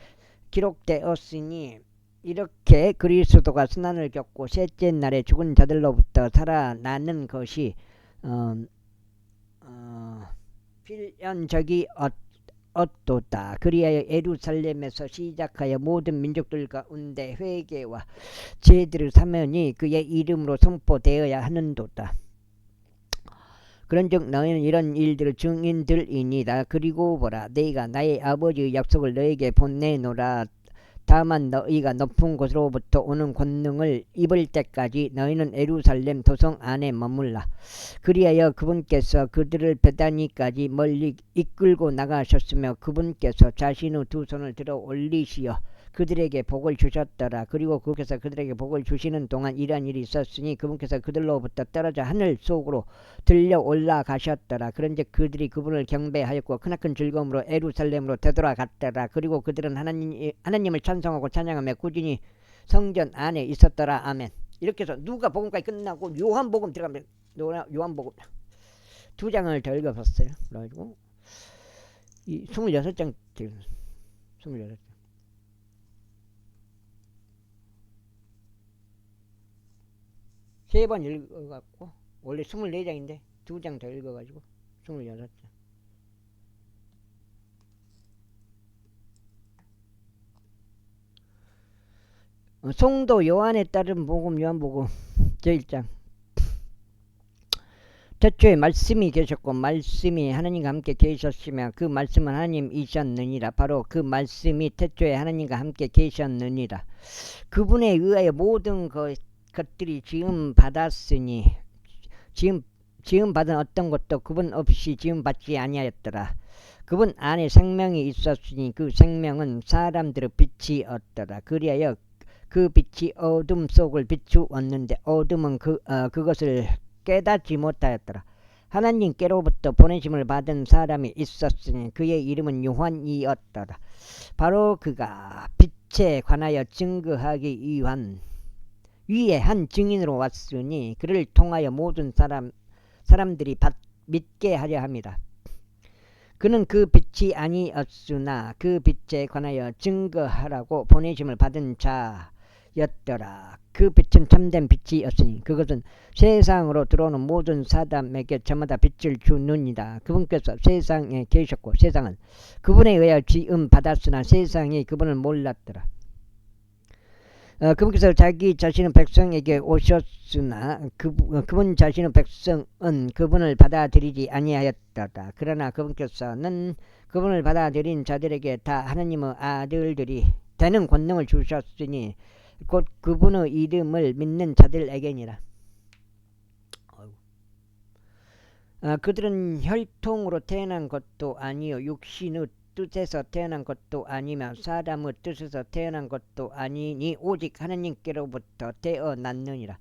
기록되었으니 이렇게 그리스도가 순환을 겪고 셋째 날에 죽은 자들로부터 살아나는 것이 필연적이 어떠다. 그리하여 예루살렘에서 시작하여 모든 민족들 가운데 회개와 제들의 사면이 그의 이름으로 선포되어야 하는도다. 그런즉 너희는 이런 일들의 증인들이니라. 그리고 보라 내가 나의 아버지의 약속을 너에게 보내노라. 다만 너희가 높은 곳으로부터 오는 권능을 입을 때까지 너희는 예루살렘 도성 안에 머물라. 그리하여 그분께서 그들을 베다니까지 멀리 이끌고 나가셨으며 그분께서 자신의 두 손을 들어 올리시어 그들에게 복을 주셨더라. 그리고 그분께서 그들에게 복을 주시는 동안 이러한 일이 있었으니 그분께서 그들로부터 떨어져 하늘 속으로 들려 올라가셨더라. 그런즉 그들이 그분을 경배하였고 크나큰 즐거움으로 예루살렘으로 되돌아갔더라. 그리고 그들은 하나님을 찬송하고 찬양하며 꾸준히 성전 안에 있었더라. 아멘. 이렇게 해서 누가복음까지 끝나고 요한복음 들어가면 요한복음 2장을 더 읽어봤어요. 그래가지고 이 26장 26장 세 번 읽어갖고 원래 24장인데 2장 더 읽어가지고 26장. 성도 요한에 따른 복음 요한복음 제1장. 태초에 말씀이 계셨고 말씀이 하나님과 함께 계셨으며 그 말씀은 하나님이셨느니라. 바로 그 말씀이 태초에 하나님과 함께 계셨느니라. 그분에 의하여 모든 것들이 지음 받았으니 지음 받은 어떤 것도 그분 없이 지음 받지 아니하였더라. 그분 안에 생명이 있었으니 그 생명은 사람들의 빛이었더라. 그리하여 그 빛이 어둠 속을 비추었는데 어둠은 그것을 깨닫지 못하였더라. 하나님께로부터 보내심을 받은 사람이 있었으니 그의 이름은 요한이었더라. 바로 그가 빛에 관하여 증거하기 위에 한 증인으로 왔으니 그를 통하여 모든 사람들이 믿게 하려 함이라. 그는 그 빛이 아니었으나 그 빛에 관하여 증거하라고 보내심을 받은 자였더라. 그 빛은 참된 빛이었으니 그것은 세상으로 들어오는 모든 사람에게 저마다 빛을 주느니라. 그분께서 세상에 계셨고 세상은 그분에 의하여 지음 받았으나 세상이 그분을 몰랐더라. 그분께서 자기 자신의 백성에게 오셨으나 그분 자신의 백성은 그분을 받아들이지 아니하였다. 그러나 그분께서는 그분을 받아들인 자들에게 다 하나님의 아들들이 되는 권능을 주셨으니 곧 그분의 이름을 믿는 자들에게니라. 그들은 혈통으로 태어난 것도 아니요 육신의 뜻에서 태어난 것도 아니며 사람의 뜻에서 태어난 것도 아니니 오직 하나님께로부터 태어났느니라.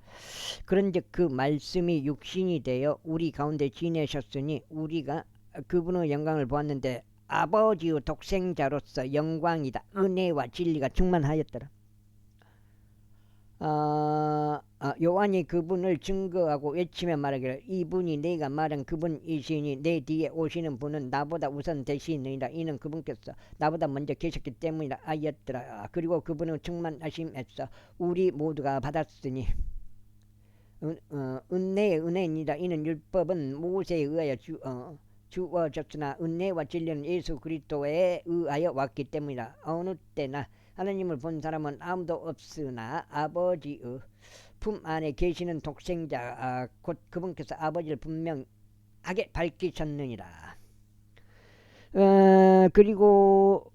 그런즉 그 말씀이 육신이 되어 우리 가운데 지내셨으니 우리가 그분의 영광을 보았는데 아버지의 독생자로서 영광이다. 은혜와 진리가 충만하였더라. 요한이 그분을 증거하고 외치며 말하기를 이분이 내가 말한 그분이시니 내 뒤에 오시는 분은 나보다 우선 되시느니라. 이는 그분께서 나보다 먼저 계셨기 때문이라 하였더라. 그리고 그분의 충만하심에서 우리 모두가 받았으니 은혜의 은혜니라. 이는 율법은 모세에 의하여 주어졌으나 은혜와 진리는 예수 그리스도에 의하여 왔기 때문이라. 어느 때나 하나님을 본 사람은 아무도 없으나 아버지의 품 안에 계시는 독생자 곧 그분께서 아버지를 분명하게 밝히셨느니라. 그리고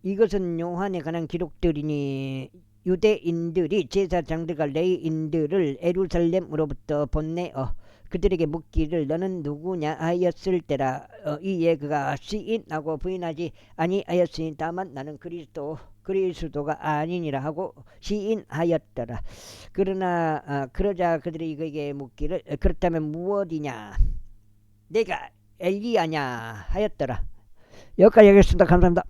이것은 요한에 관한 기록들이니 유대인들이 제사장들과 레위인들을 예루살렘으로부터 보내어 그들에게 묻기를 너는 누구냐 하였을 때라. 이에 그가 시인하고 부인하지 아니하였으니 다만 나는 그리스도가 아니니라 하고 시인하였더라. 그러나 그러자 그들이 그에게 묻기를 그렇다면 무엇이냐 내가 엘리야냐 하였더라. 여기까지 하겠습니다. 감사합니다.